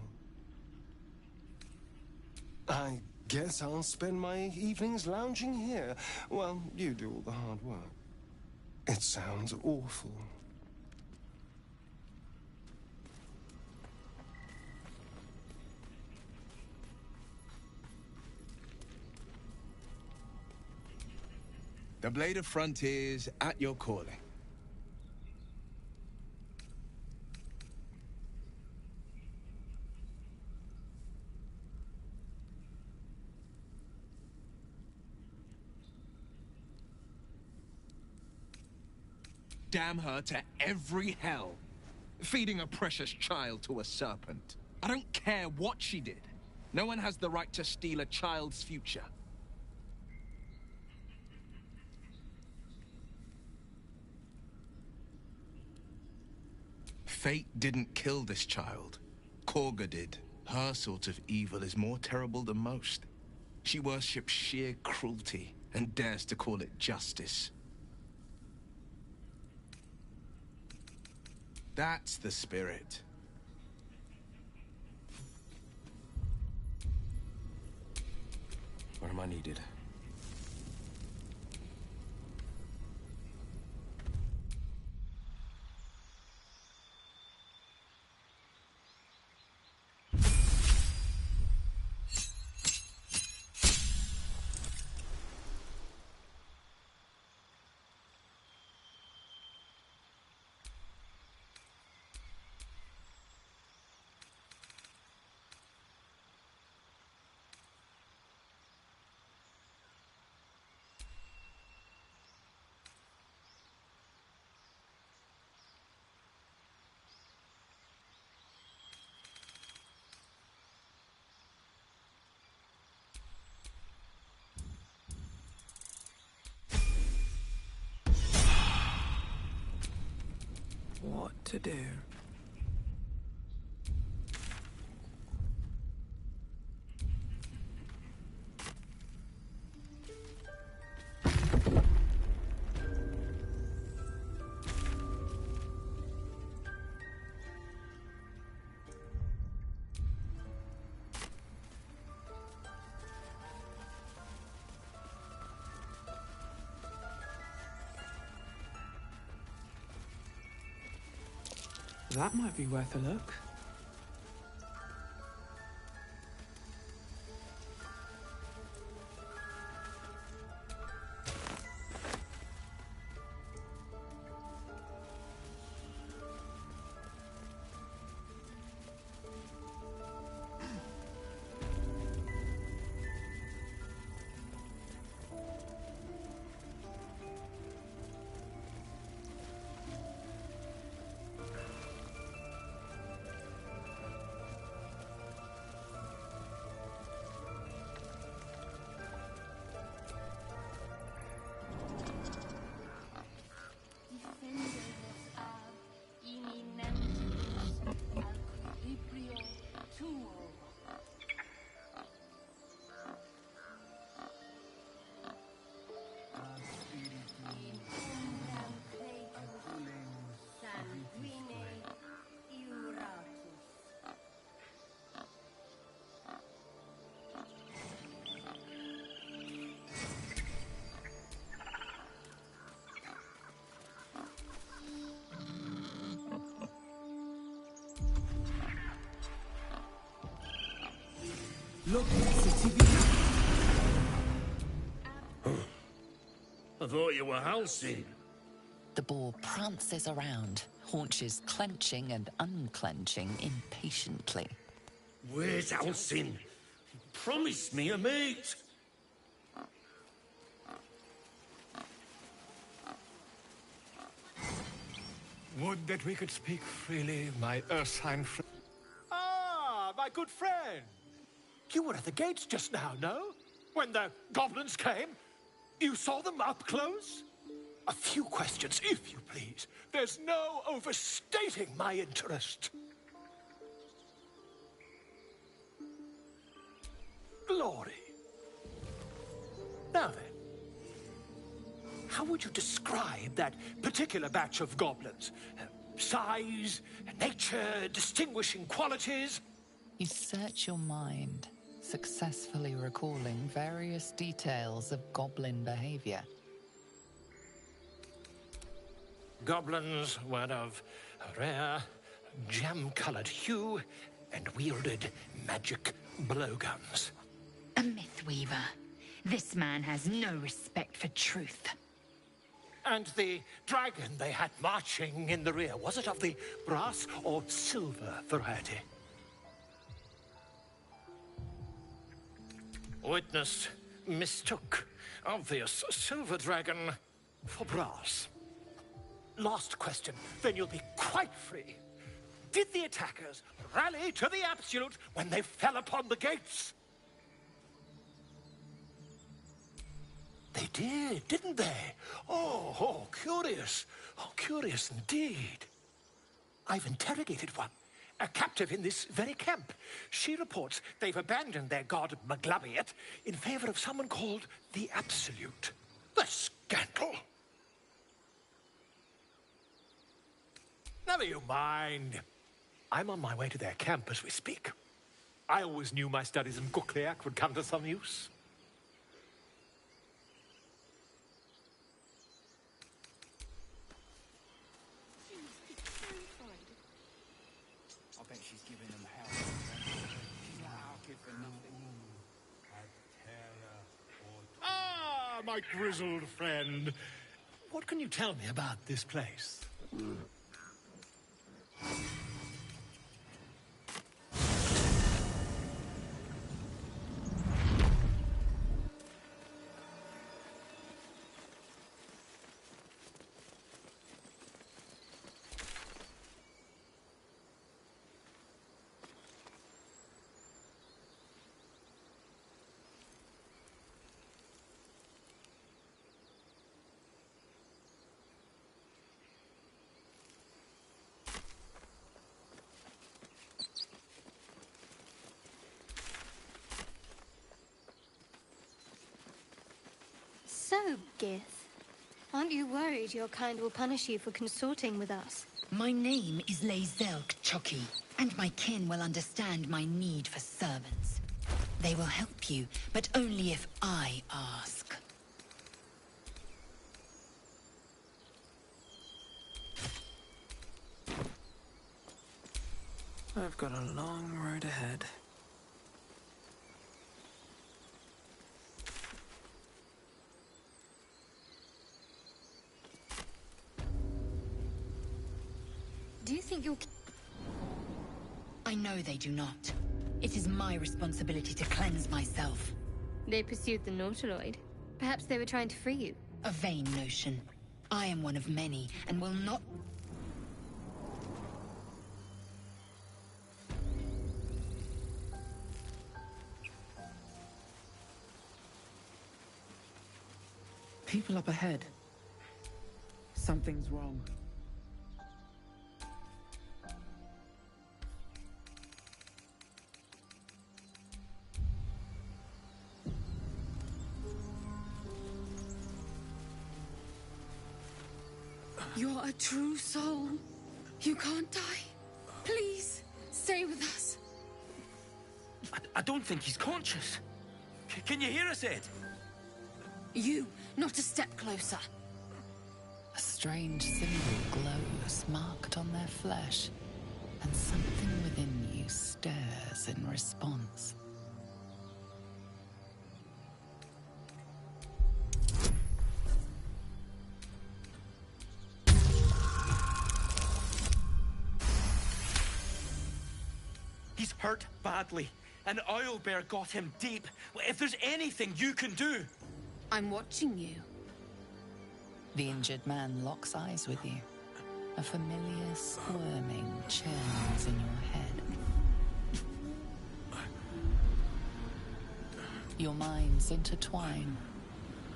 I guess I'll spend my evenings lounging here while you do all the hard work. It sounds awful. The Blade of Frontiers at your calling. Damn her to every hell. Feeding a precious child to a serpent. I don't care what she did. No one has the right to steal a child's future. Fate didn't kill this child. Korga did. Her sort of evil is more terrible than most. She worships sheer cruelty and dares to call it justice. That's the spirit. Where am I needed? What to do? That might be worth a look. Look, city. I thought you were Halcyon. The boar prances around, haunches clenching and unclenching impatiently. Where's Halcyon? He promised me a mate. Would that we could speak freely, my Ursine friend. Ah, my good friend. You were at the gates just now, no? When the goblins came? You saw them up close? A few questions, if you please. There's no overstating my interest. Glory. Now then, how would you describe that particular batch of goblins? Size, nature, distinguishing qualities? You search your mind, successfully recalling various details of goblin behavior. Goblins were of a rare, jam-colored hue and wielded magic blowguns. A myth weaver. This man has no respect for truth. And the dragon they had marching in the rear, was it of the brass or silver variety? Witness mistook obvious silver dragon for brass. Last question, then you'll be quite free. Did the attackers rally to the Absolute when they fell upon the gates? They did, didn't they? Oh, curious. Oh, curious indeed. I've interrogated one, a captive in this very camp. She reports they've abandoned their god Maglabiet in favor of someone called the Absolute. The scandal! Never you mind. I'm on my way to their camp as we speak. I always knew my studies in Gukliak would come to some use. I bet she's giving them hell. She's not out here for nothing. Ah, my grizzled friend. What can you tell me about this place? So, Gith, aren't you worried your kind will punish you for consorting with us? My name is Lae'zel K'Choki, and my kin will understand my need for servants. They will help you, but only if I ask. I've got a long road ahead. Do you think you'll... I know they do not. It is my responsibility to cleanse myself. They pursued the Nautiloid. Perhaps they were trying to free you. A vain notion. I am one of many, and will not... People up ahead. Something's wrong. You're a true soul. You can't die. Please, stay with us. I don't think he's conscious. Can you hear us, Ed? You, not a step closer. A strange symbol glows, marked on their flesh, and something within you stirs in response. He's hurt badly. An owlbear got him deep. If there's anything you can do... I'm watching you. The injured man locks eyes with you. A familiar squirming churns in your head. Your minds intertwine.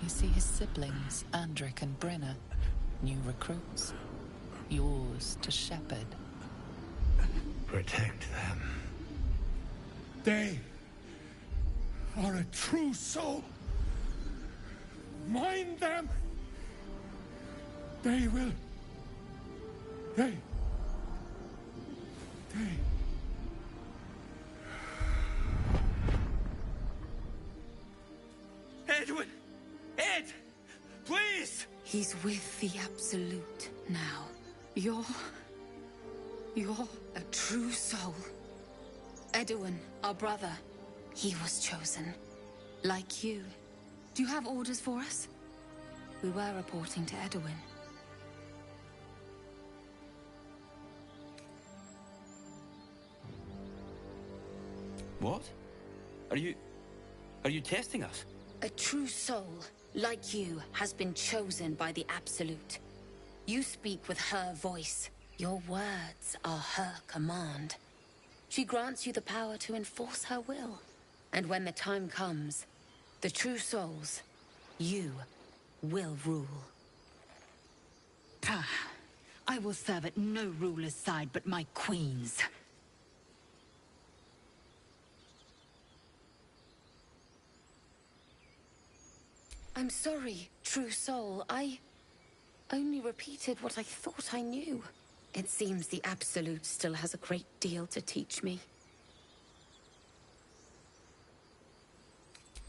You see his siblings, Andric and Brenna, new recruits. Yours to shepherd. Protect them. They are a true soul. Mind them. They will. They. Edwin! Ed! Please! He's with the Absolute now. You're a true soul. Edwin, our brother, he was chosen. Like you. Do you have orders for us? We were reporting to Edwin. What? Are you testing us? A true soul, like you, has been chosen by the Absolute. You speak with her voice. Your words are her command. She grants you the power to enforce her will. And when the time comes, the true souls, you, will rule. I will serve at no ruler's side but my queen's. I'm sorry, true soul. I only repeated what I thought I knew. It seems the Absolute still has a great deal to teach me.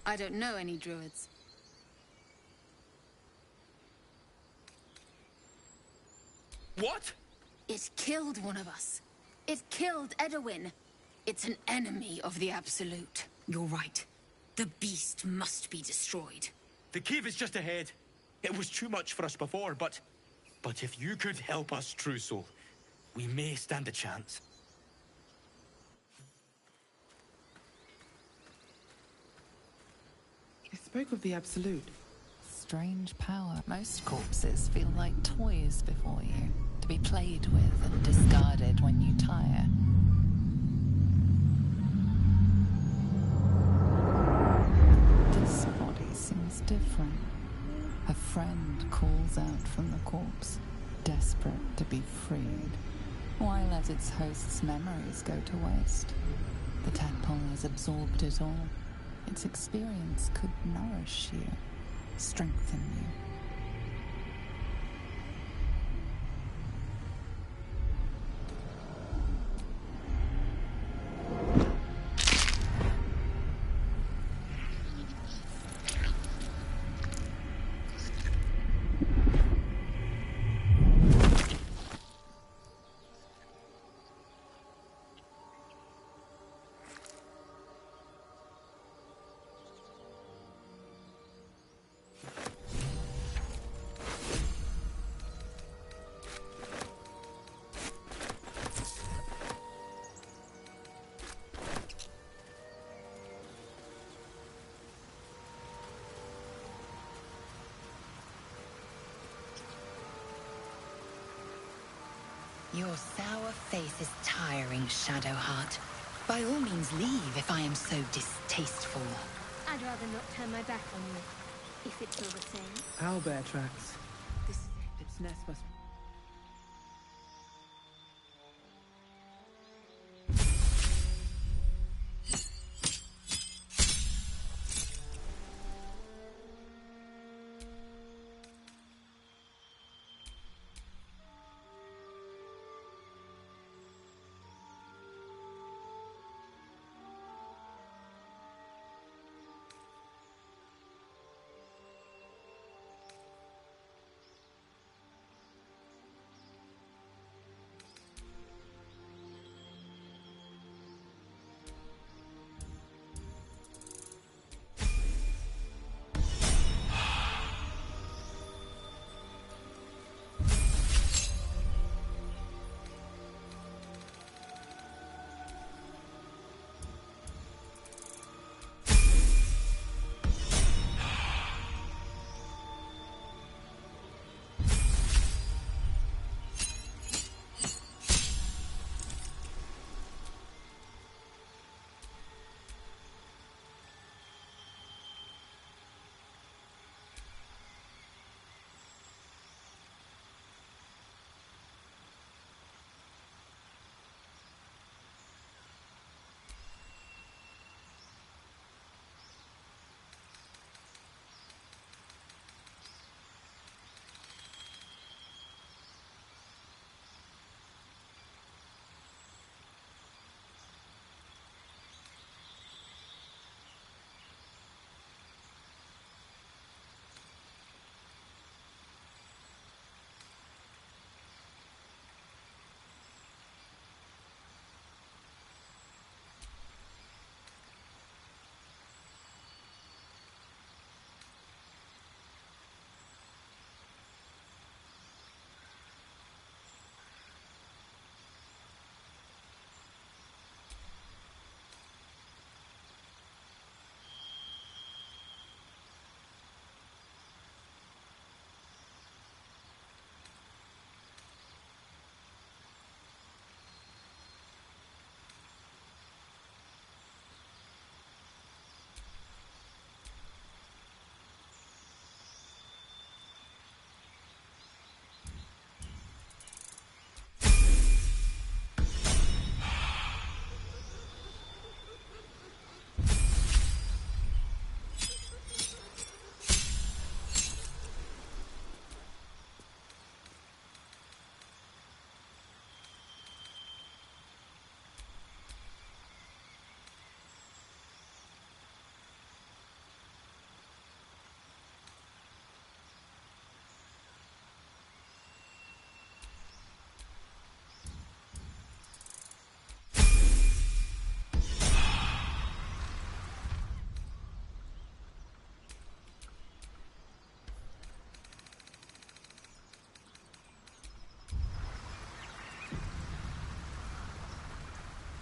I don't know any druids. What? It killed one of us. It killed Edwin. It's an enemy of the Absolute. You're right. The beast must be destroyed. The cave is just ahead. It was too much for us before, but if you could help us, True Soul, we may stand a chance. I spoke of the Absolute. Strange power. Most corpses feel like toys before you, to be played with and discarded when you tire. This body seems different. A friend calls out from the corpse, desperate to be freed. Why let its host's memories go to waste? The tadpole has absorbed it all. Its experience could nourish you, strengthen you. Your sour face is tiring, Shadowheart. By all means leave if I am so distasteful. I'd rather not turn my back on you, if it's all the same. Owlbear tracks. This is it. Its nest must...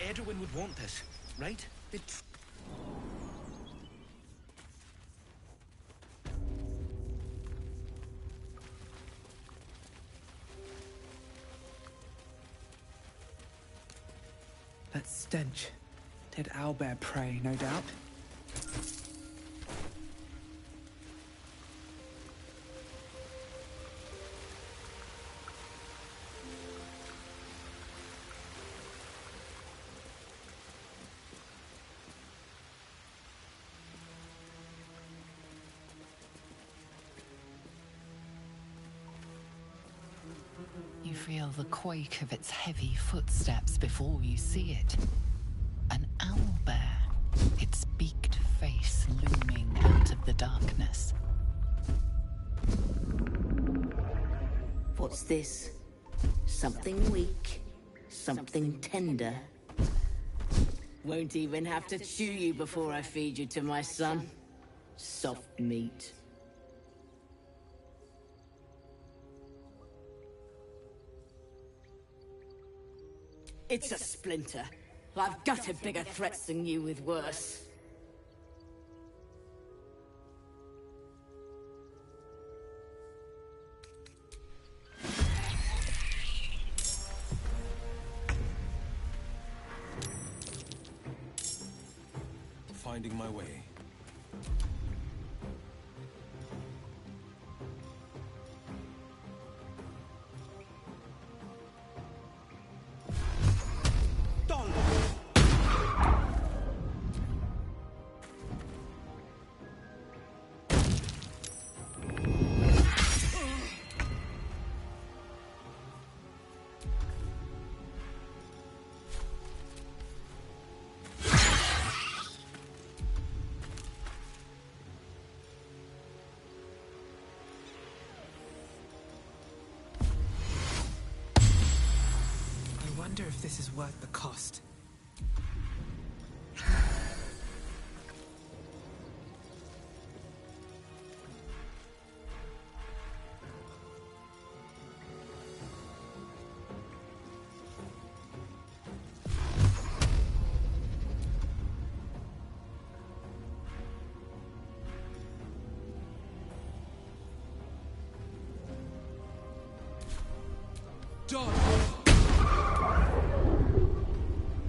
Edwin would want this, right? That stench. Dead owlbear prey, no doubt. You feel the quake of its heavy footsteps before you see it. An owlbear, its beaked face looming out of the darkness. What's this? Something weak, something tender. Won't even have to chew you before I feed you to my son. Soft meat. It's a splinter. I've gutted bigger threats than you with worse. Finding my way. I wonder if this is worth the cost.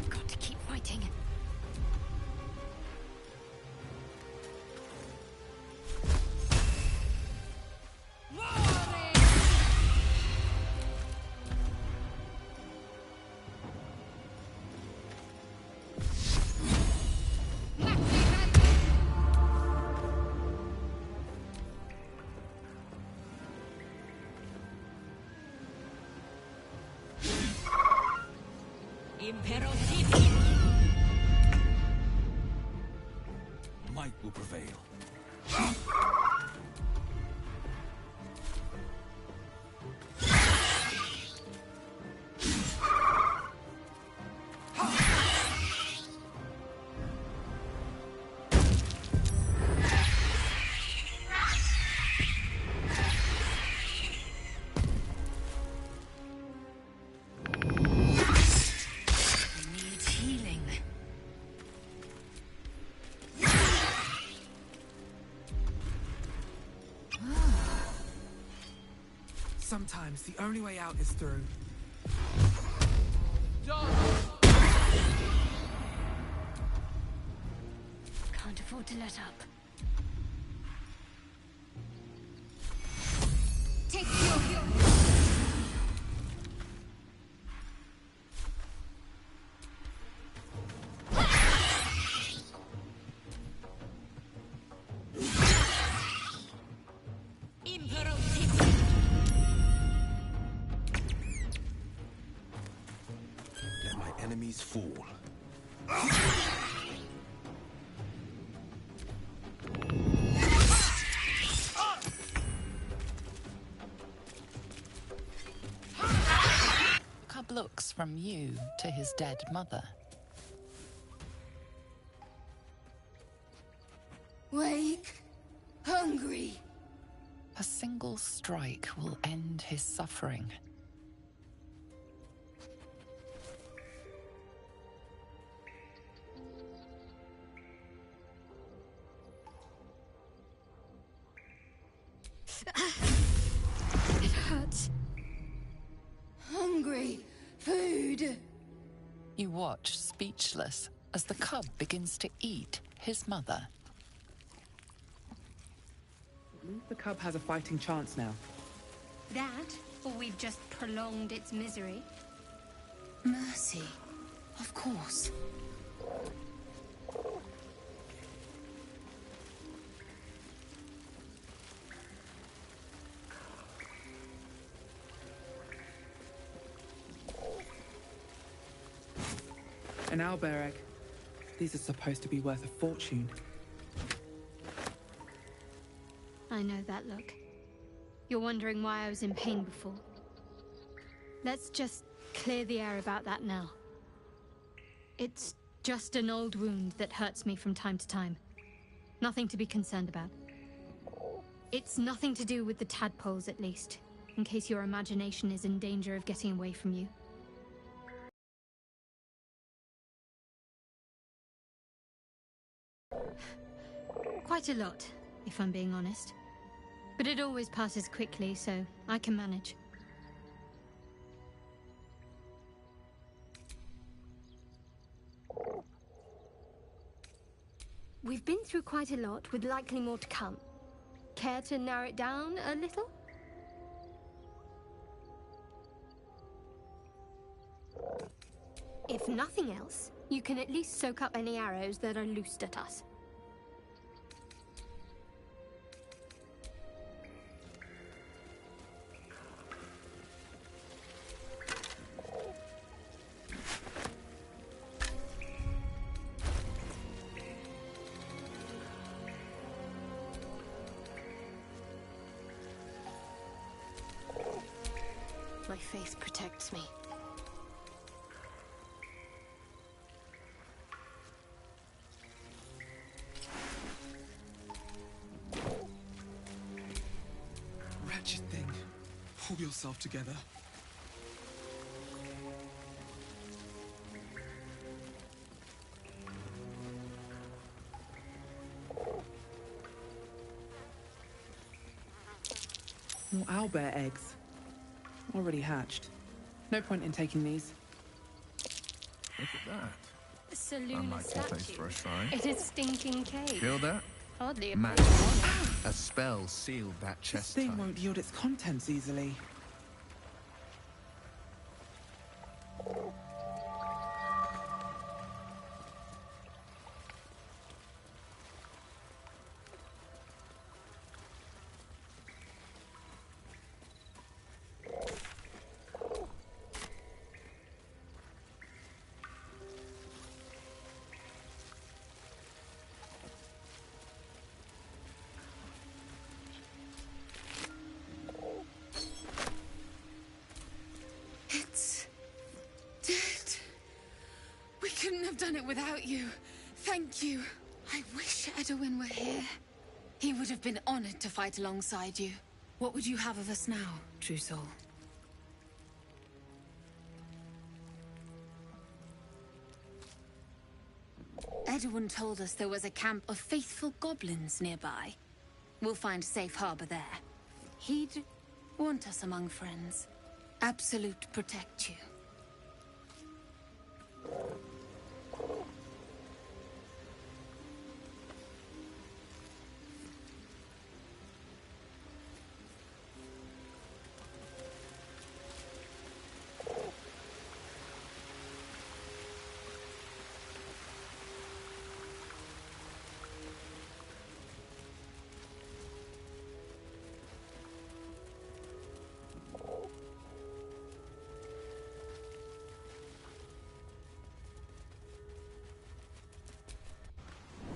Got to keep fighting. Might will prevail. Sometimes the only way out is through. Can't afford to let up. Take your... Let my enemies fall. Cub looks from you to his dead mother. Wake. Hungry. A single strike will end his suffering. food. You watch, speechless, as the cub begins to eat his mother. At least the cub has a fighting chance now. That, or we've just prolonged its misery. Mercy. Of course. An owlbear egg. These are supposed to be worth a fortune. I know that look. You're wondering why I was in pain before. Let's just clear the air about that now. It's just an old wound that hurts me from time to time. Nothing to be concerned about. It's nothing to do with the tadpoles, at least, in case your imagination is in danger of getting away from you. Quite a lot, if I'm being honest. But it always passes quickly, so I can manage. We've been through quite a lot, with likely more to come. Care to narrow it down a little? If nothing else, you can at least soak up any arrows that are loosed at us. My faith protects me. Wretched thing. Pull yourself together. More owlbear eggs. Already hatched. No point in taking these. Look at that. The saloon Unlikely place statue. for a shrine. It is stinking cake. Feel that? Hardly a Magic. place. A spell sealed that This chest thing tight. won't yield its contents easily. It's dead. We couldn't have done it without you. Thank you. I wish Edwin were here. He would have been honored to fight alongside you. What would you have of us now, true soul? Edwin told us there was a camp of faithful goblins nearby. We'll find safe harbor there. He'd want us among friends. Absolute protect you.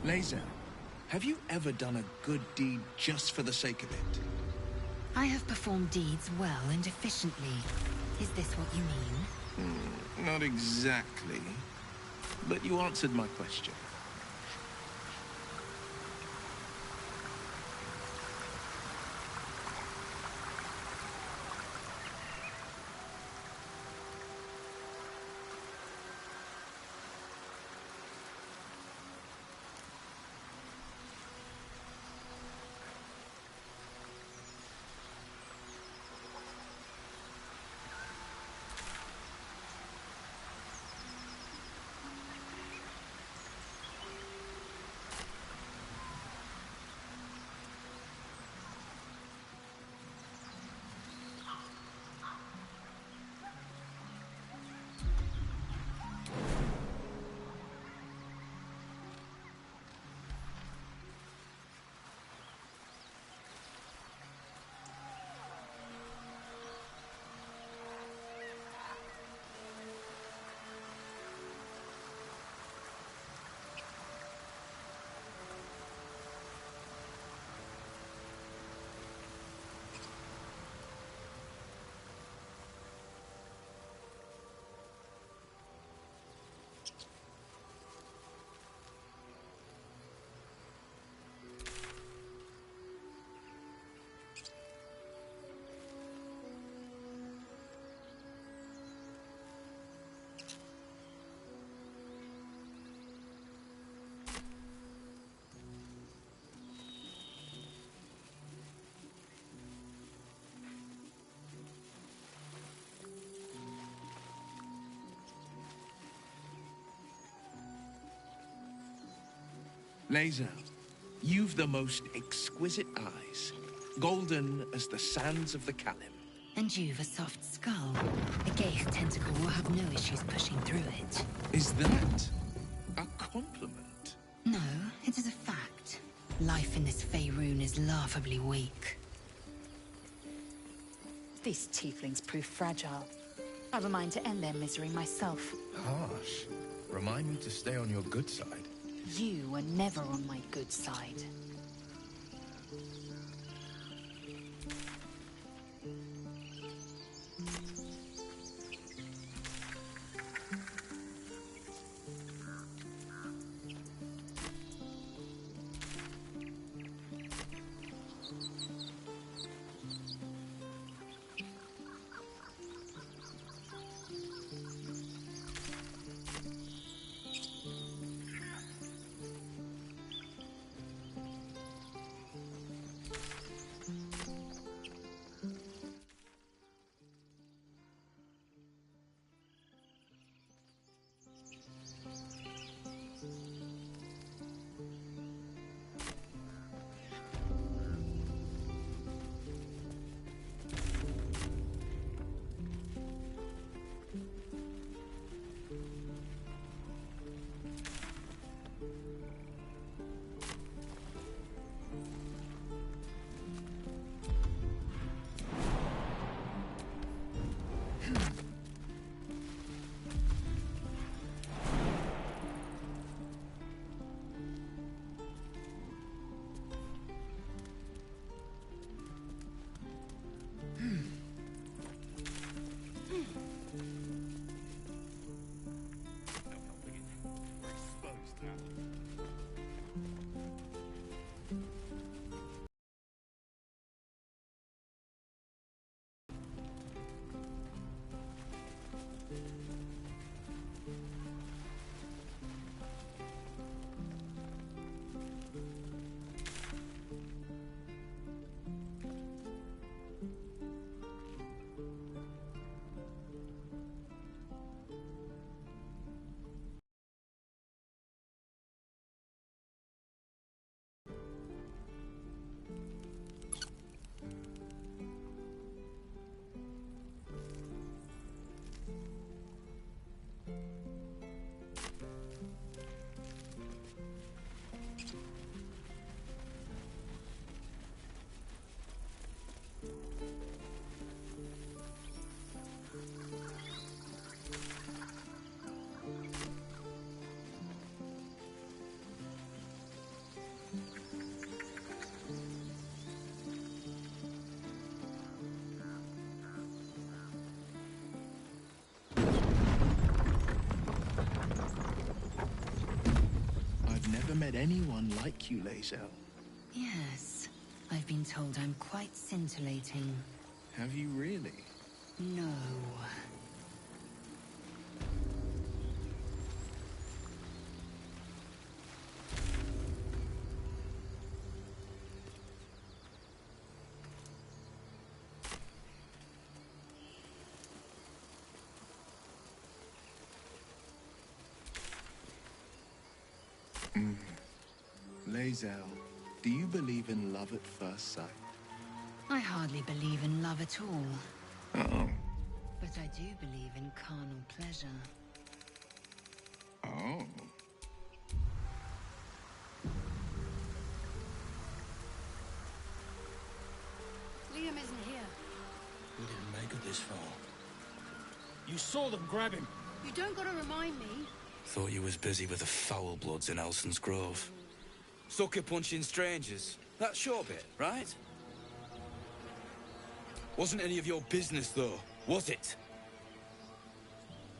Lae'zel, have you ever done a good deed just for the sake of it? I have performed deeds well and efficiently. Is this what you mean? Not exactly. But you answered my question. Laser, you've the most exquisite eyes, golden as the sands of the Kalim. And you've a soft skull. A Gaith tentacle will have no issues pushing through it. Is that a compliment? No, it is a fact. Life in this Faerun is laughably weak. These tieflings prove fragile. I've a mind to end their misery myself. Harsh. Remind me to stay on your good side. You were never on my good side. Never met anyone like you, Lazel. Yes, I've been told I'm quite scintillating. Have you really? No. Lazel, do you believe in love at first sight? I hardly believe in love at all. Oh. But I do believe in carnal pleasure. Oh. Liam isn't here. We didn't make it this far. You saw them grab him. You don't gotta remind me. Thought you was busy with the foul bloods in Elson's Grove. Sucker punching strangers. That's your bit, right? Wasn't any of your business, though, was it?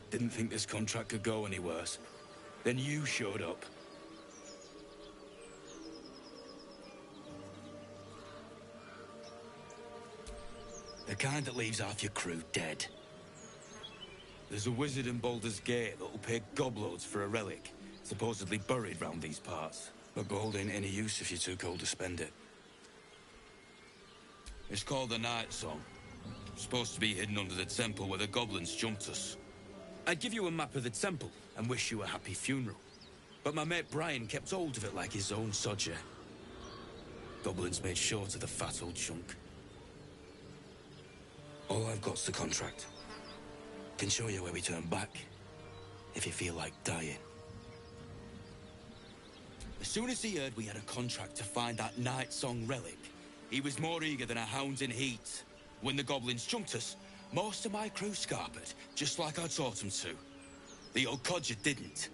Didn't think this contract could go any worse. Then you showed up. The kind that leaves half your crew dead. There's a wizard in Baldur's Gate that'll pay gobloads for a relic, supposedly buried round these parts. But gold ain't any use if you're too cold to spend it. It's called the Night Song. Supposed to be hidden under the temple where the goblins jumped us. I'd give you a map of the temple and wish you a happy funeral. But my mate Brian kept hold of it like his own sodger. Goblins made short of the fat old chunk. All I've got's the contract. Can show you where we turn back, if you feel like dying. As soon as he heard we had a contract to find that Night Song relic, he was more eager than a hound in heat. When the goblins chunked us, most of my crew scarpered, just like I taught them to. The old codger didn't.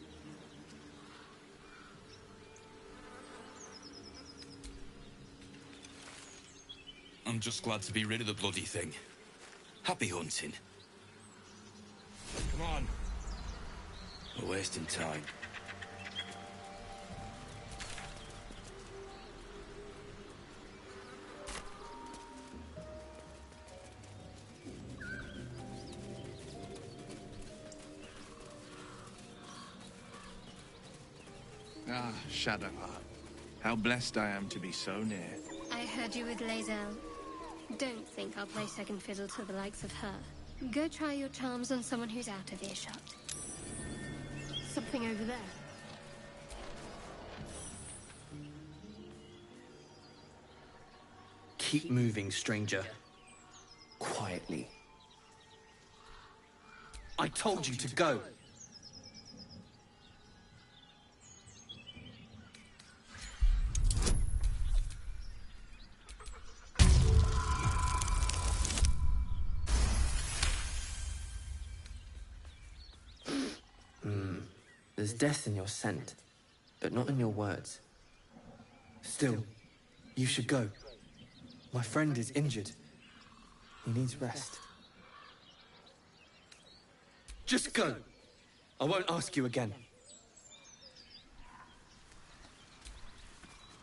I'm just glad to be rid of the bloody thing. Happy hunting. Come on. We're wasting time. Ah, Shadowheart. How blessed I am to be so near. I heard you with Lae'zel. Don't think I'll play second fiddle to the likes of her. Go try your charms on someone who's out of earshot. Something over there. Keep moving, stranger. Quietly. I told you to go. There's death in your scent, but not in your words. Still, you should go. My friend is injured. He needs rest. Just go. I won't ask you again.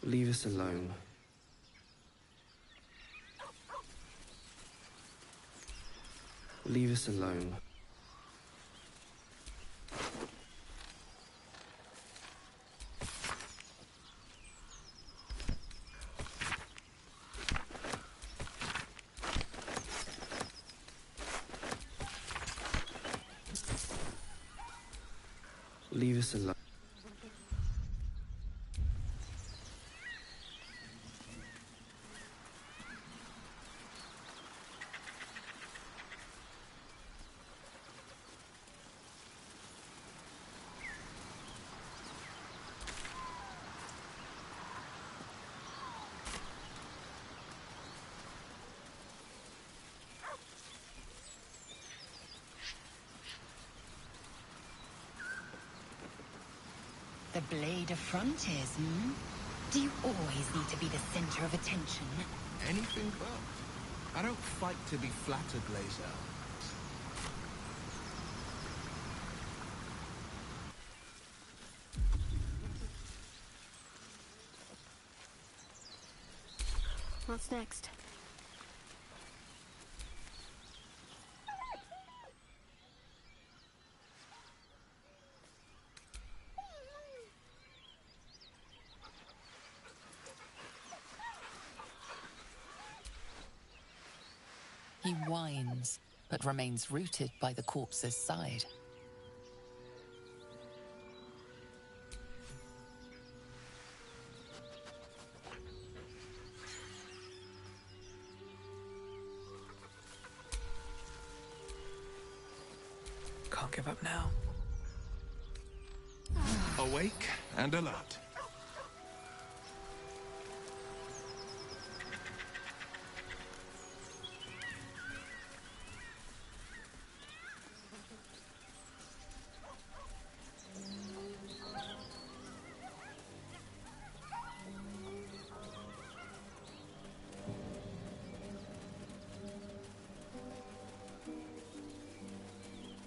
Leave us alone. Leave us alone. Leave us alone. The Blade of Frontiers, hmm? Do you always need to be the center of attention? Anything but. I don't fight to be flattered, Lae'zel. What's next? He whines, but remains rooted by the corpse's side. Can't give up now. Awake and alert.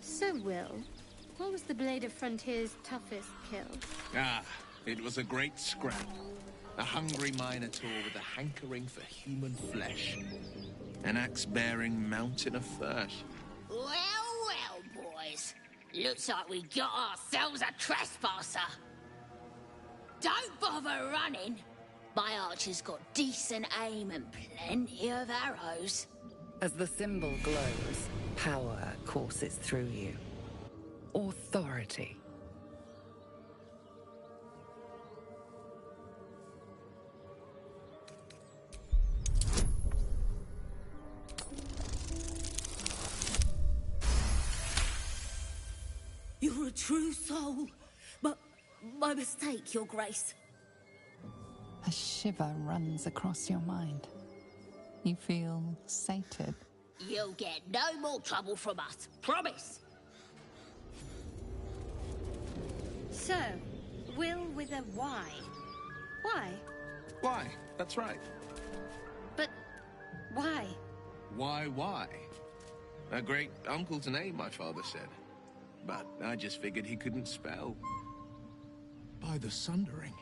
So, Will, what was the Blade of Frontier's toughest kill? Ah, it was a great scrap. A hungry minotaur with a hankering for human flesh. An axe-bearing mountain of thirst. Well, well, boys. Looks like we got ourselves a trespasser. Don't bother running. My archer's got decent aim and plenty of arrows. As the symbol glows, power courses through you. Authority. You're a true soul. But my mistake, Your Grace. A shiver runs across your mind. You feel sated. You'll get no more trouble from us. Promise. So, Will with a Y. Why? Why? That's right. But why? Why? A great uncle's name, my father said. But I just figured he couldn't spell. By the Sundering,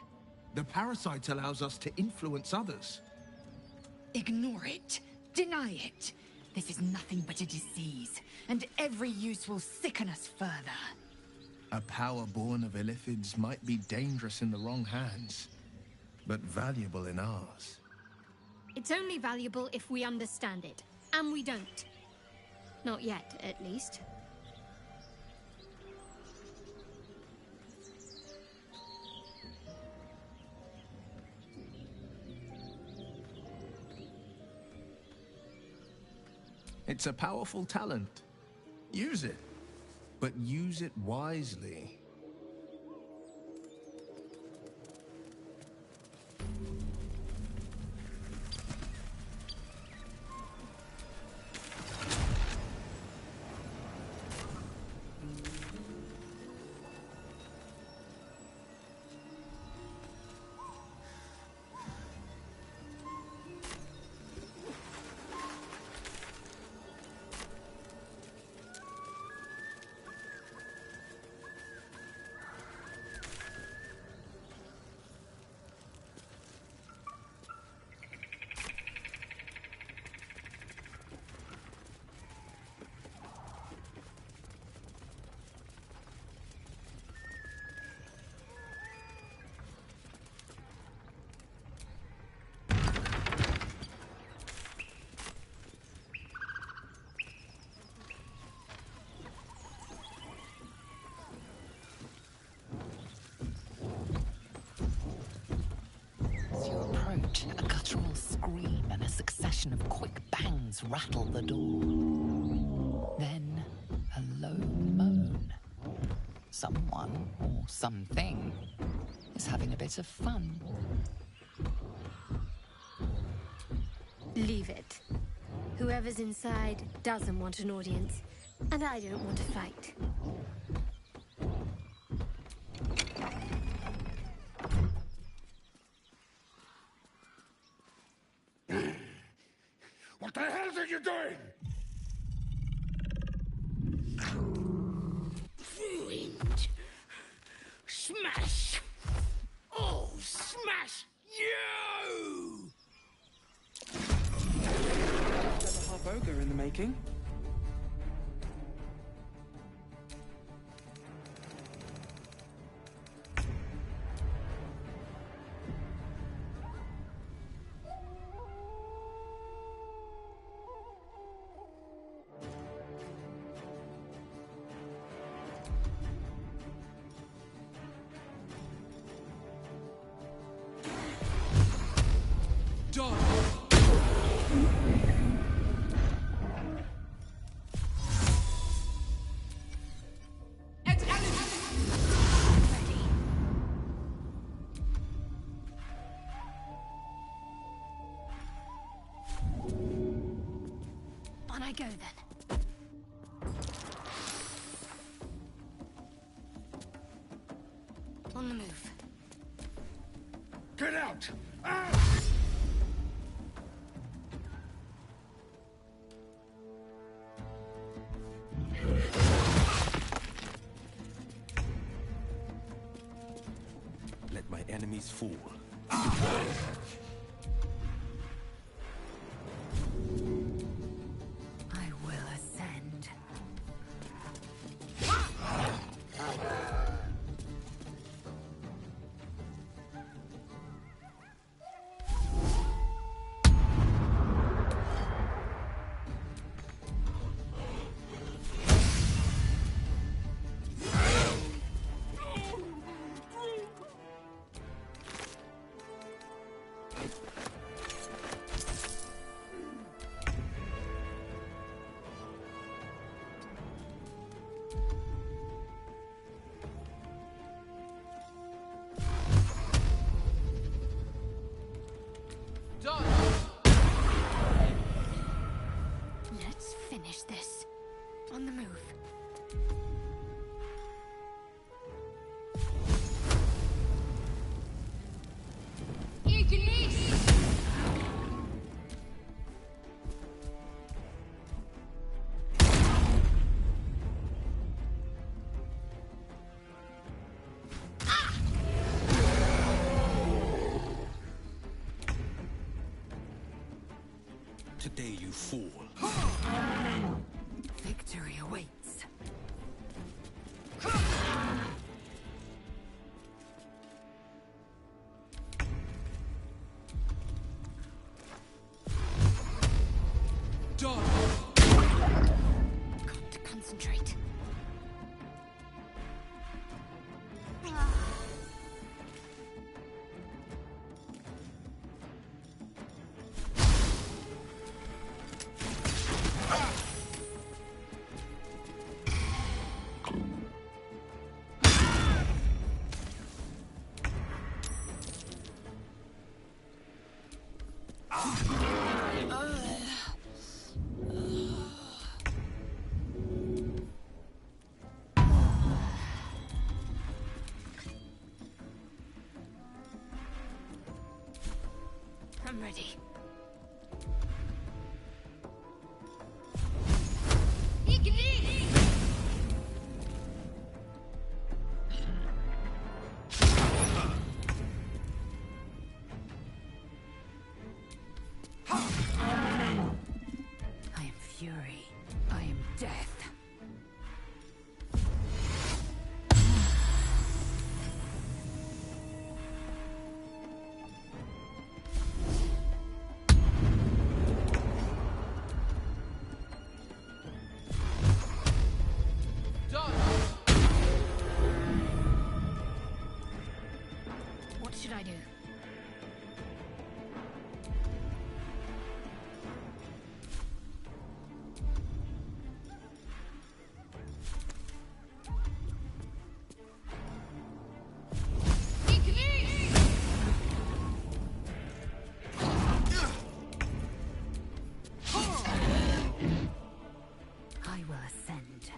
the parasite allows us to influence others. Ignore it. Deny it. This is nothing but a disease, and every use will sicken us further. A power born of Illithids might be dangerous in the wrong hands, but valuable in ours. It's only valuable if we understand it, and we don't. Not yet, at least. It's a powerful talent. Use it, but use it wisely. As you approach, a guttural scream and a succession of quick bangs rattle the door. Then, a low moan. Someone, or something, is having a bit of fun. Leave it. Whoever's inside doesn't want an audience, and I don't want to fight. What the hell are you doing? Ruined. Smash. Oh, smash you! There's a half ogre in the making. On I go then. On the move. Get out! Let my enemies fall. I will ascend. On the move. Today you fall. Victory awaits. Got to concentrate. I'm ready. I am fury. I am death. What should I do? I will ascend.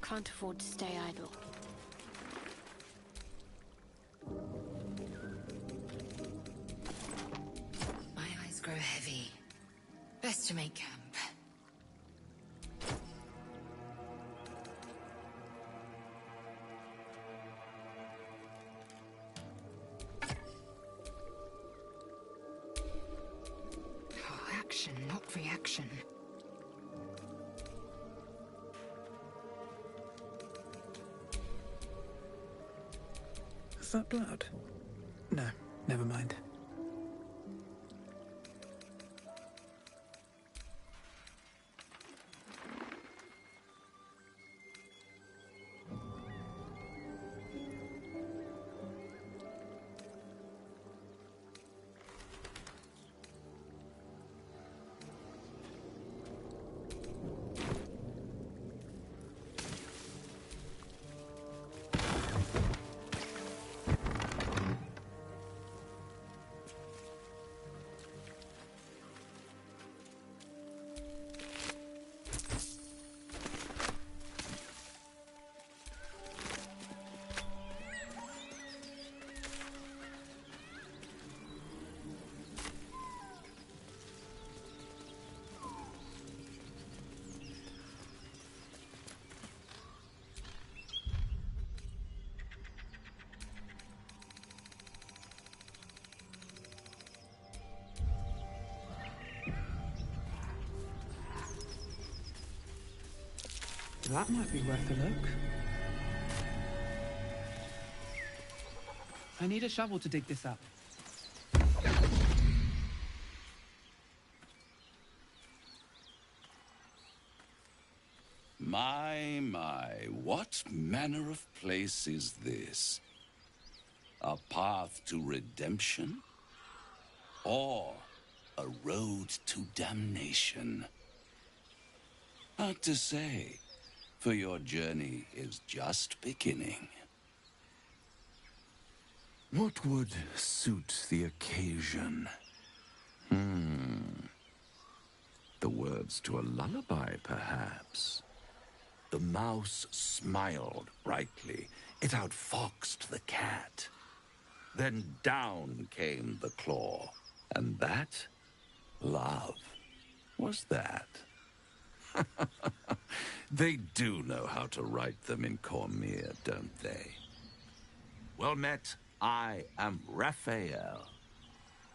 Can't afford to stay idle. My eyes grow heavy. Best to make camp. Action, not reaction. Is that blood? No, never mind. That might be worth a look. I need a shovel to dig this up. My, what manner of place is this? A path to redemption? Or a road to damnation? Hard to say, for your journey is just beginning. What would suit the occasion? The words to a lullaby, perhaps. The mouse smiled brightly. It outfoxed the cat. Then down came the claw. And that, love, was that. They do know how to write them in Cormier, don't they? Well met, I am Raphael.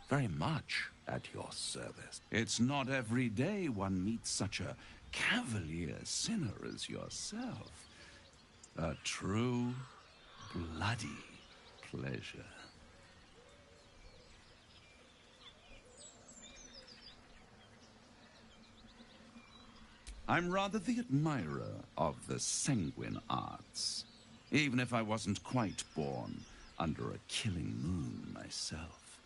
Very much at your service. It's not every day one meets such a cavalier sinner as yourself. A true, bloody pleasure. I'm rather the admirer of the sanguine arts, even if I wasn't quite born under a killing moon myself.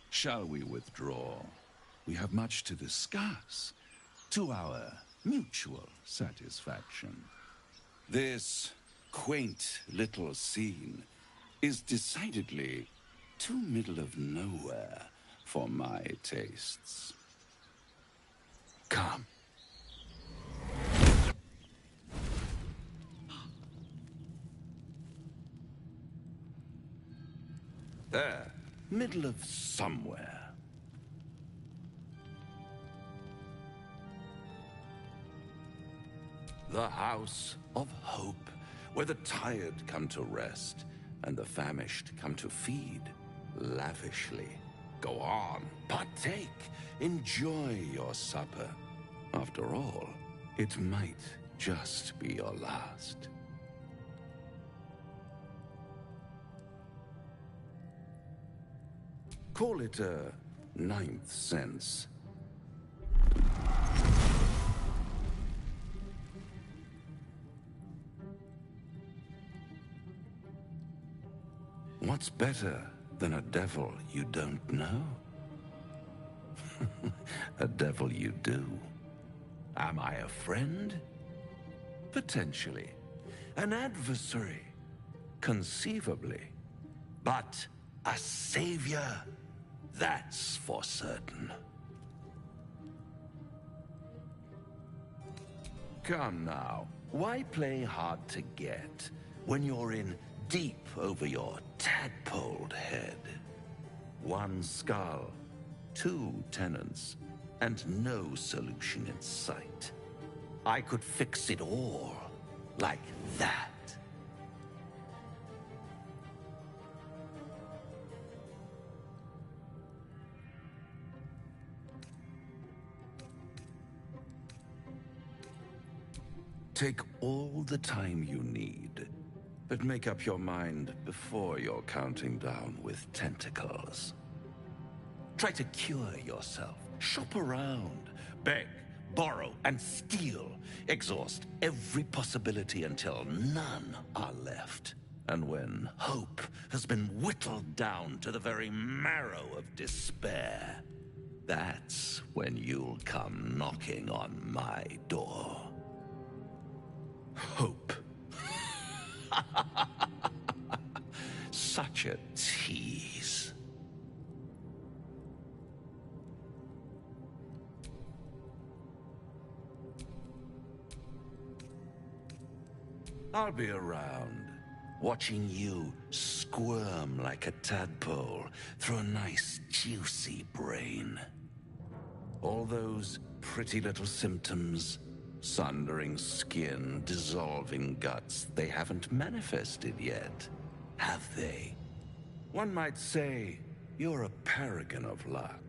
Shall we withdraw? We have much to discuss, to our mutual satisfaction. This quaint little scene is decidedly too middle of nowhere for my tastes. Come. There, middle of somewhere. The House of Hope, where the tired come to rest and the famished come to feed lavishly. Go on, partake, enjoy your supper. After all, it might just be your last. Call it a ninth sense. What's better than a devil you don't know? A devil you do. Am I a friend? Potentially. An adversary? Conceivably. But a savior? That's for certain. Come now, why play hard to get when you're in deep over your tadpoled head? One skull, two tenants, and no solution in sight. I could fix it all, like that. Take all the time you need, but make up your mind before you're counting down with tentacles. Try to cure yourself. Shop around. Beg, borrow, and steal. Exhaust every possibility until none are left. And when hope has been whittled down to the very marrow of despair, that's when you'll come knocking on my door. Hope. Such a tease. I'll be around, watching you squirm like a tadpole through a nice, juicy brain. All those pretty little symptoms, sundering skin, dissolving guts, they haven't manifested yet, have they? One might say you're a paragon of luck.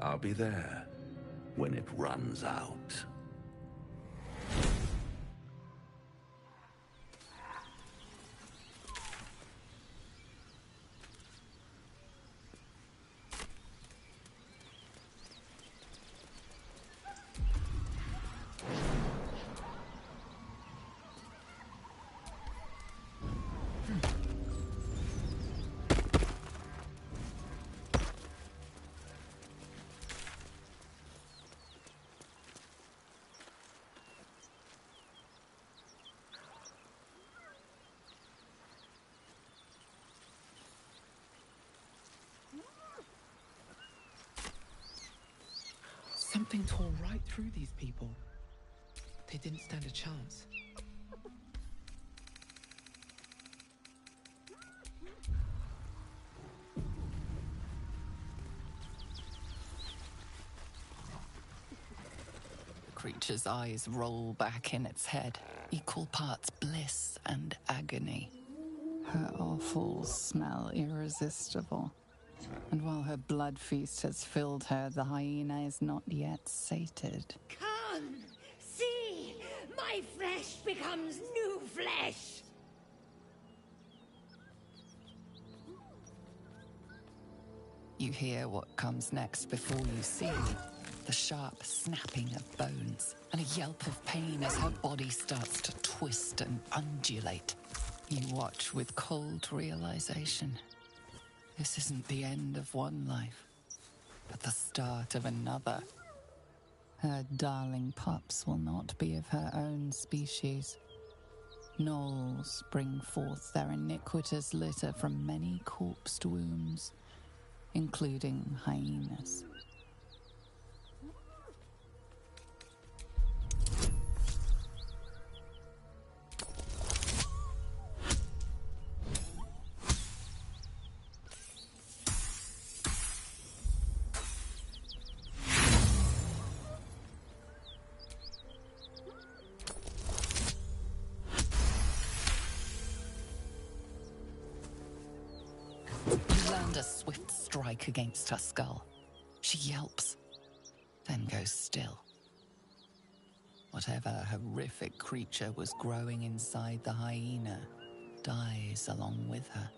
I'll be there when it runs out. Something tore right through these people. They didn't stand a chance. The creature's eyes roll back in its head, equal parts bliss and agony. Her offals smell irresistible. And while her blood feast has filled her, the hyena is not yet sated. Come, see! My flesh becomes new flesh! You hear what comes next before you see. The sharp snapping of bones, and a yelp of pain as her body starts to twist and undulate. You watch with cold realization. This isn't the end of one life, but the start of another. Her darling pups will not be of her own species. Gnolls bring forth their iniquitous litter from many corpsed wombs, including hyenas. A swift strike against her skull. She yelps, then goes still. Whatever horrific creature was growing inside the hyena dies along with her.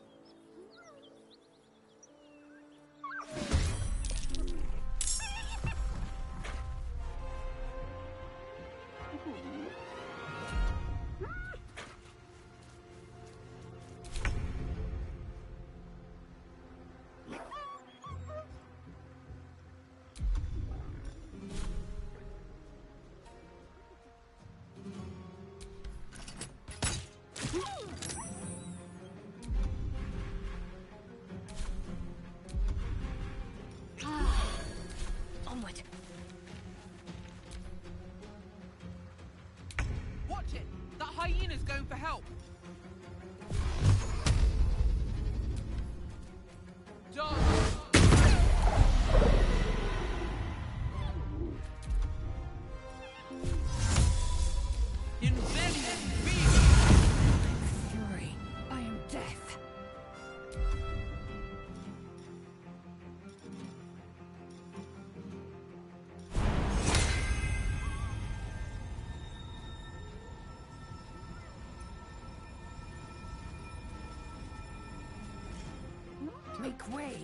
Onward. Watch it! That hyena's going for help! Dog! Fury. I am death. Make way.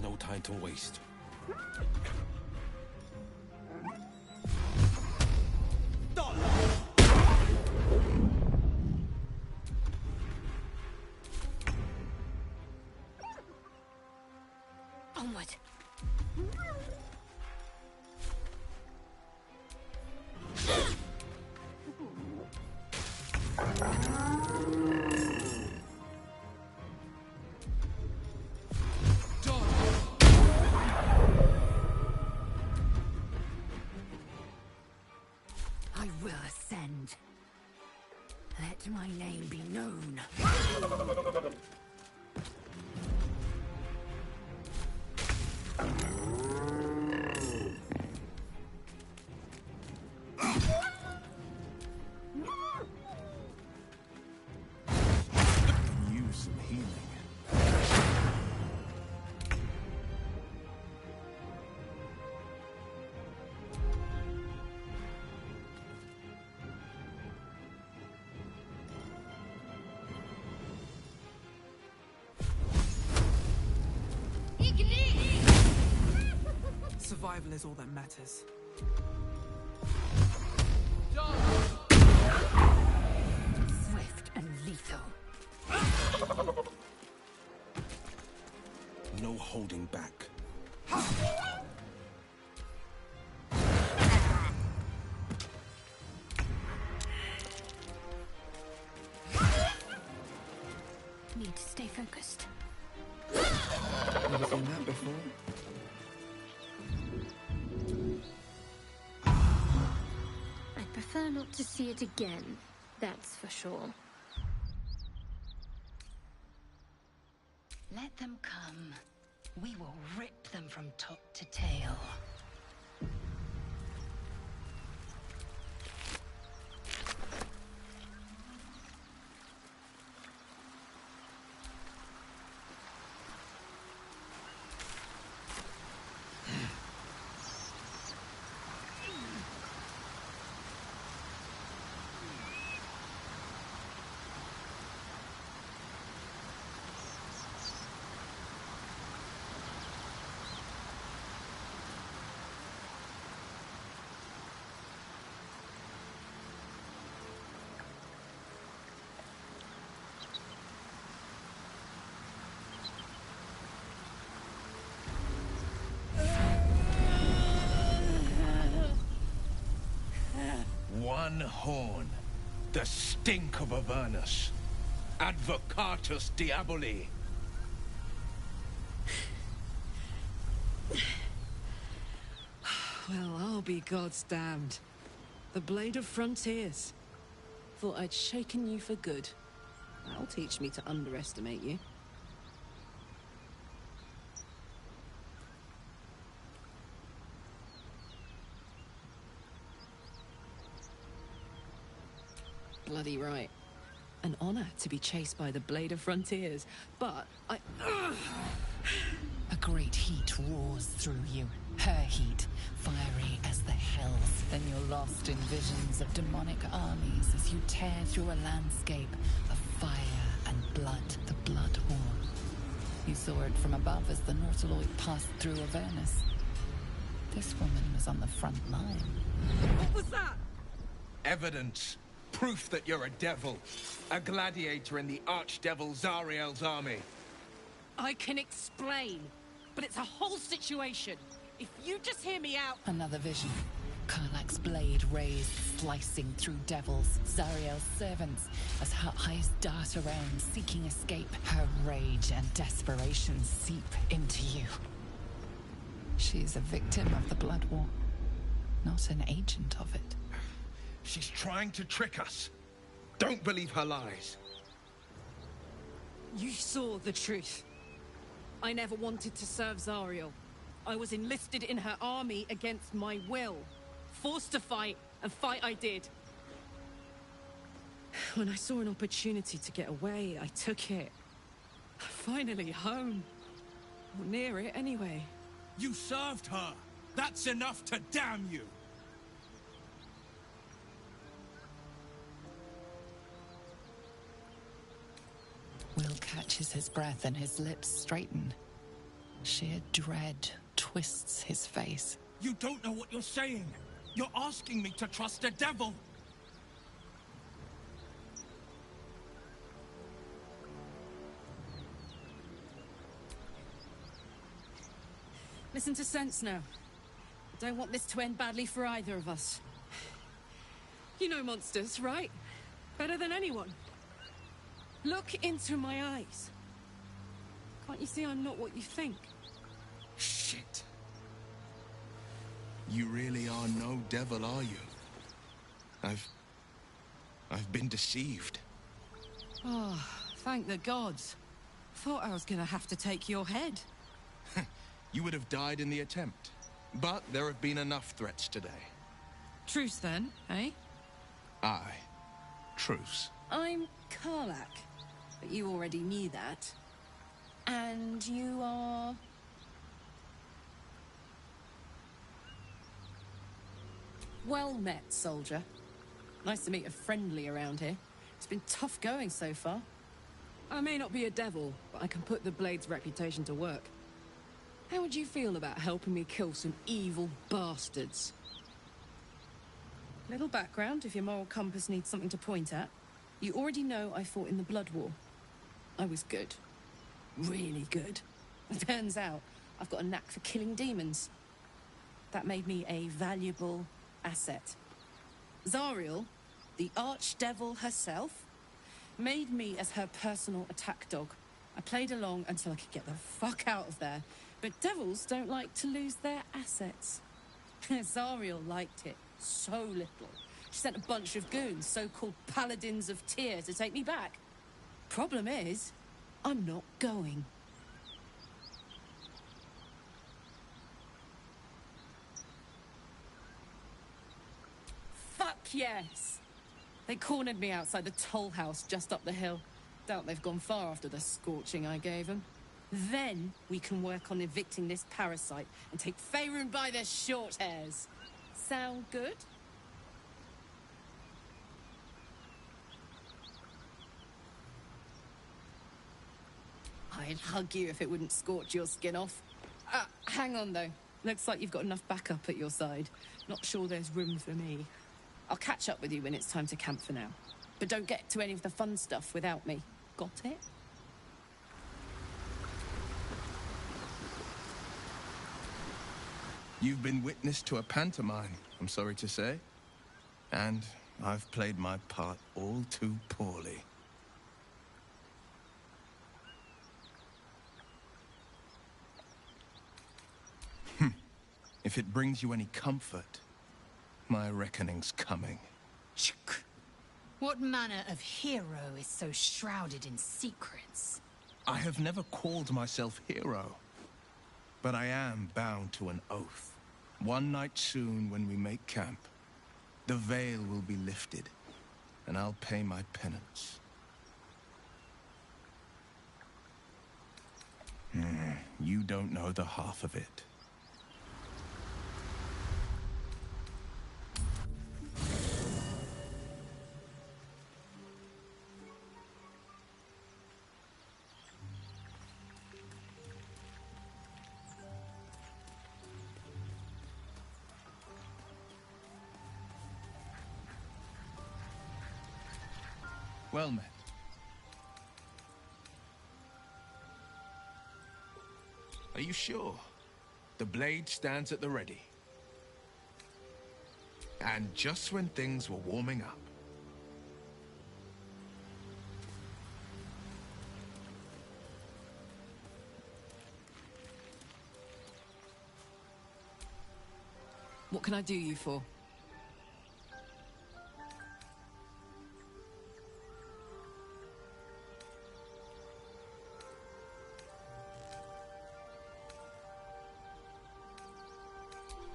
No time to waste. Onward. I will ascend. Let my name be known. Use some healing. Survival is all that matters. Swift and lethal. No holding back. that before? I'd prefer not to see it again, that's for sure. Let them come. We will rip them from top to tail. One horn. The stink of Avernus. Advocatus Diaboli. Well, I'll be God's damned. The Blade of Frontiers. Thought I'd shaken you for good. That'll teach me to underestimate you. Bloody right. An honor to be chased by the Blade of Frontiers, but I... A great heat roars through you. Her heat, fiery as the hells. Then you're lost in visions of demonic armies as you tear through a landscape of fire and blood, the Blood War. You saw it from above as the Nautiloid passed through Avernus. This woman was on the front line. What was that? Evidence. Proof that you're a devil. A gladiator in the archdevil Zariel's army. I can explain, but it's a whole situation. If you just hear me out... Another vision. Karlach's blade raised, slicing through devils, Zariel's servants, as her eyes dart around, seeking escape. Her rage and desperation seep into you. She's a victim of the Blood War, not an agent of it. She's trying to trick us. Don't believe her lies. You saw the truth. I never wanted to serve Zariel. I was enlisted in her army against my will. Forced to fight, and fight I did. When I saw an opportunity to get away, I took it. Finally home. Or near it, anyway. You served her. That's enough to damn you. Will catches his breath and his lips straighten. Sheer dread twists his face. You don't know what you're saying. You're asking me to trust a devil. Listen to sense now. I don't want this to end badly for either of us. You know monsters, right? Better than anyone. Look into my eyes. Can't you see I'm not what you think? Shit. You really are no devil, are you? I've been deceived. Oh, thank the gods. Thought I was gonna have to take your head. You would have died in the attempt. But there have been enough threats today. Truce then, eh? Aye. Truce. I'm Karlach. But you already knew that. And you are... Well met, soldier. Nice to meet a friendly around here. It's been tough going so far. I may not be a devil, but I can put the Blade's reputation to work. How would you feel about helping me kill some evil bastards? Little background, if your moral compass needs something to point at. You already know I fought in the Blood War. I was good. Really good. It turns out I've got a knack for killing demons. That made me a valuable asset. Zariel, the archdevil herself, made me as her personal attack dog. I played along until I could get the fuck out of there, But devils don't like to lose their assets. Zariel liked it so little. She sent a bunch of goons, so-called paladins of Tyr, to take me back. Problem is, I'm not going. Fuck yes! They cornered me outside the toll house just up the hill. Doubt they've gone far after the scorching I gave them. Then we can work on evicting this parasite and take Faerun by the short hairs. Sound good? I'd hug you if it wouldn't scorch your skin off. Hang on, though. Looks like you've got enough backup at your side. Not sure there's room for me. I'll catch up with you when it's time to camp for now. But don't get to any of the fun stuff without me. Got it? You've been witness to a pantomime, I'm sorry to say. And I've played my part all too poorly. If it brings you any comfort, my reckoning's coming. What manner of hero is so shrouded in secrets? I have never called myself hero, but I am bound to an oath. One night soon, when we make camp, the veil will be lifted, and I'll pay my penance. You don't know the half of it. Well met. Are you sure? The blade stands at the ready. And just when things were warming up. What can I do you for?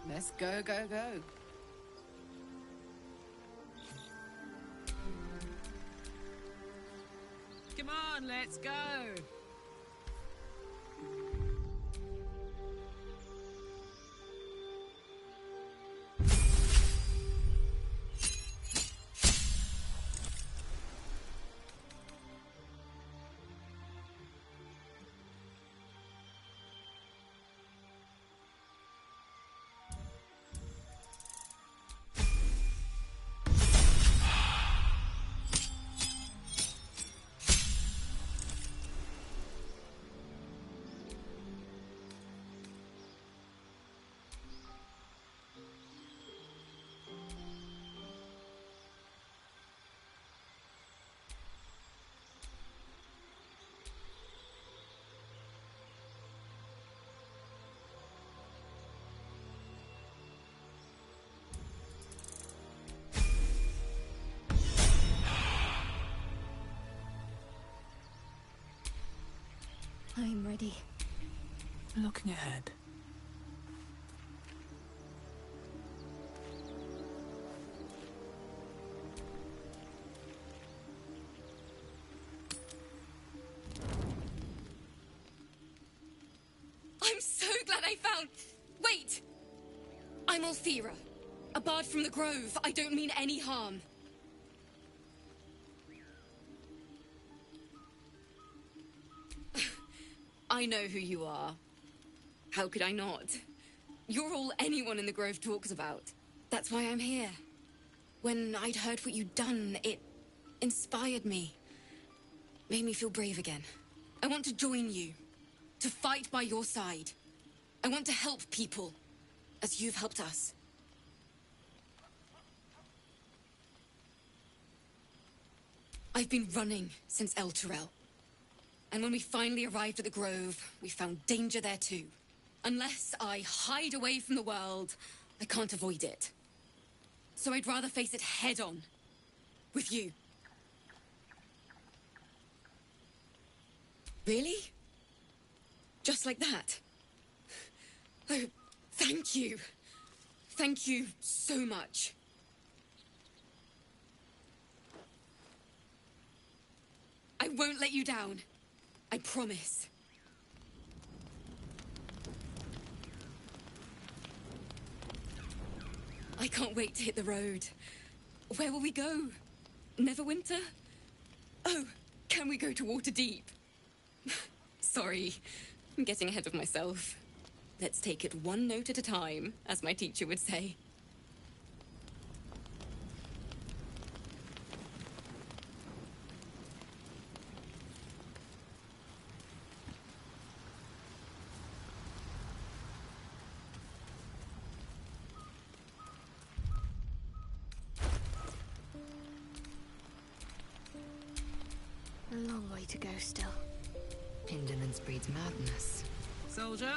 Let's go, go, go. Come on, let's go. I'm ready. Looking ahead. I'm so glad I found... Wait! I'm Althira, a bard from the Grove. I don't mean any harm. I know who you are. How could I not? You're all anyone in the Grove talks about. That's why I'm here. When I'd heard what you'd done, it inspired me. Made me feel brave again. I want to join you. To fight by your side. I want to help people, as you've helped us. I've been running since El Turel. And when we finally arrived at the Grove, we found danger there too. Unless I hide away from the world, I can't avoid it. So I'd rather face it head-on. With you. Really? Just like that? Oh, thank you. Thank you so much. I won't let you down. I promise. I can't wait to hit the road. Where will we go? Neverwinter? Oh, can we go to Waterdeep? Sorry, I'm getting ahead of myself. Let's take it one note at a time, as my teacher would say. A long way to go still. Indolence breeds madness. Soldier.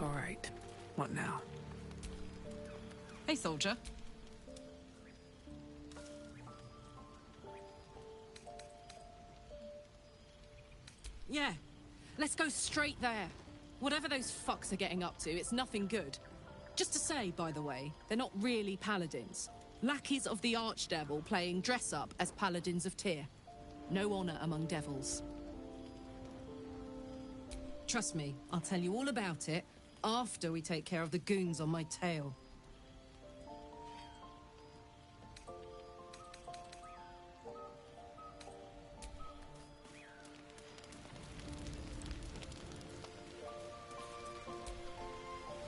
All right. What now? Hey, soldier. Yeah, let's go straight there. Whatever those fucks are getting up to, it's nothing good. Just to say, by the way, they're not really paladins. Lackeys of the Archdevil playing dress-up as paladins of Tyr. No honor among devils. Trust me, I'll tell you all about it after we take care of the goons on my tail.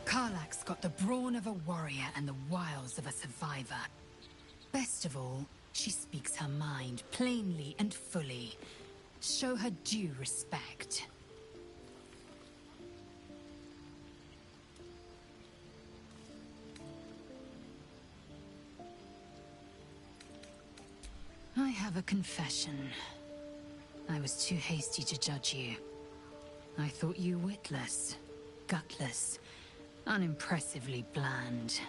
Karlach's got the brawn of a warrior and the wiles of a survivor. Best of all, she speaks her mind plainly and fully. Show her due respect. I have a confession. I was too hasty to judge you. I thought you witless, gutless, unimpressively bland.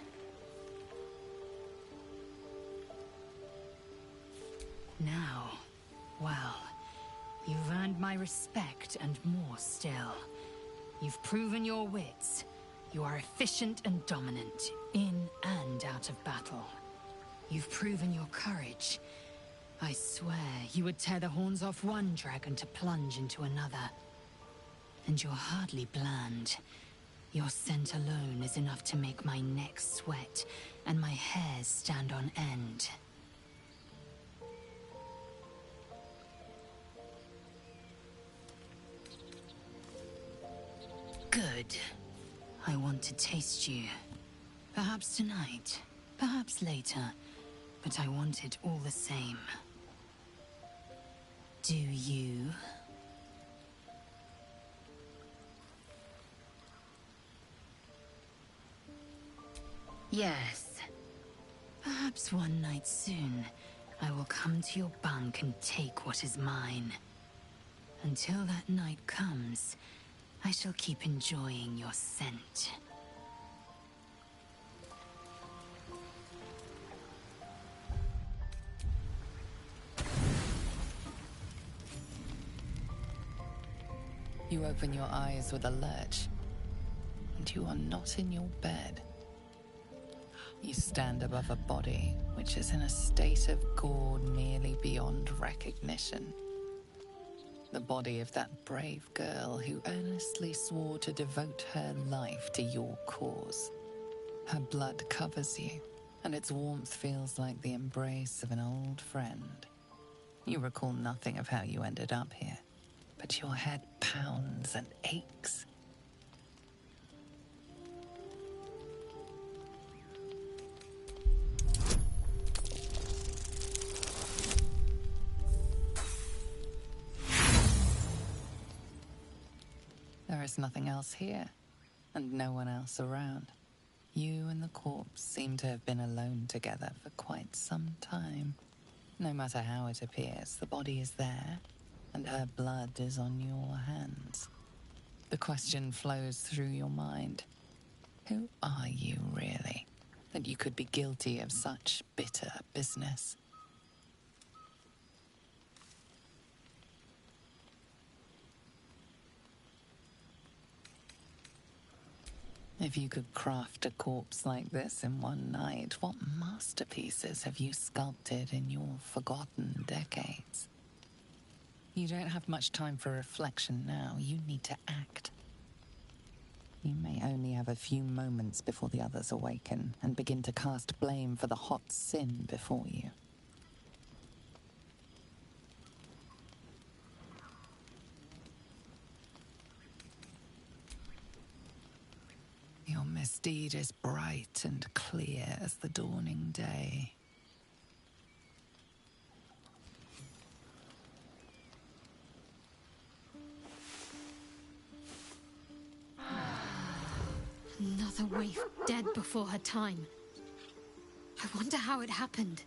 Now, well, you've earned my respect and more still. You've proven your wits. You are efficient and dominant, in and out of battle. You've proven your courage. I swear you would tear the horns off one dragon to plunge into another. And you're hardly bland. Your scent alone is enough to make my neck sweat and my hairs stand on end. Good. I want to taste you. Perhaps tonight, perhaps later, but I want it all the same. Do you? Yes. Perhaps one night soon, I will come to your bunk and take what is mine. Until that night comes, I shall keep enjoying your scent. You open your eyes with a lurch, and you are not in your bed. You stand above a body which is in a state of gore nearly beyond recognition. The body of that brave girl who earnestly swore to devote her life to your cause. Her blood covers you, and its warmth feels like the embrace of an old friend. You recall nothing of how you ended up here, but your head pounds and aches. There is nothing else here, and no one else around. You and the corpse seem to have been alone together for quite some time. No matter how it appears, the body is there, and her blood is on your hands. The question flows through your mind. Who are you, really, that you could be guilty of such bitter business? If you could craft a corpse like this in one night, what masterpieces have you sculpted in your forgotten decades? You don't have much time for reflection now. You need to act. You may only have a few moments before the others awaken and begin to cast blame for the hot sin before you. Your misdeed is bright and clear as the dawning day. Another waif dead before her time. I wonder how it happened.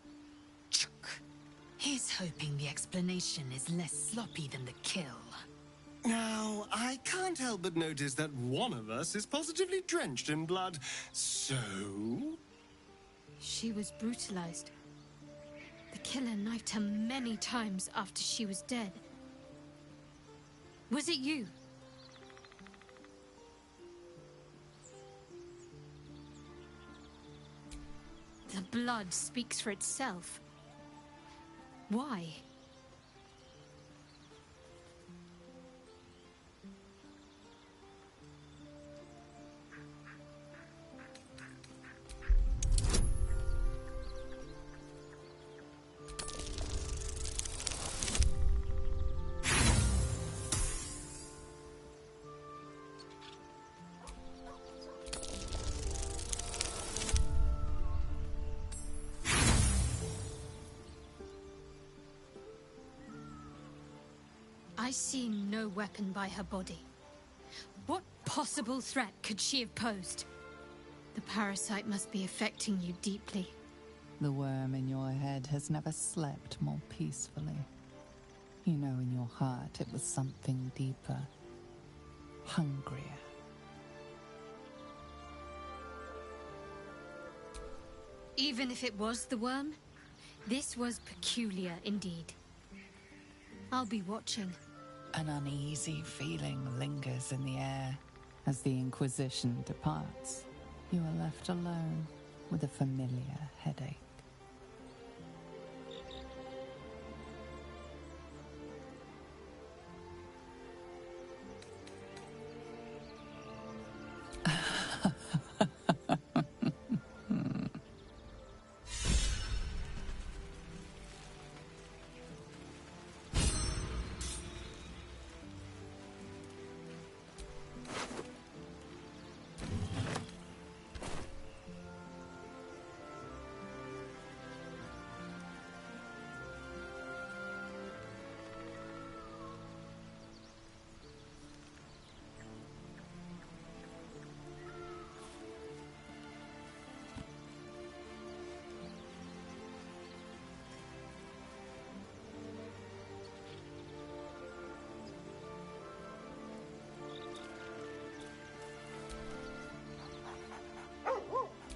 He's hoping the explanation is less sloppy than the kill. Now, I can't help but notice that one of us is positively drenched in blood. So? She was brutalized. The killer knifed her many times after she was dead. Was it you? The blood speaks for itself. Why? I see no weapon by her body. What possible threat could she have posed? The parasite must be affecting you deeply. The worm in your head has never slept more peacefully. You know in your heart it was something deeper, hungrier. Even if it was the worm, this was peculiar indeed. I'll be watching. An uneasy feeling lingers in the air. As the Inquisition departs, you are left alone with a familiar headache.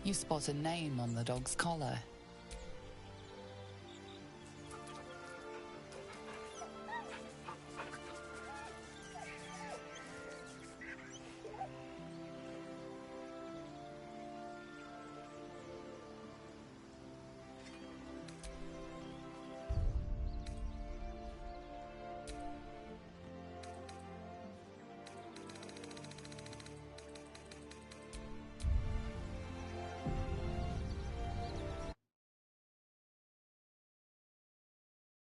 You spot a name on the dog's collar.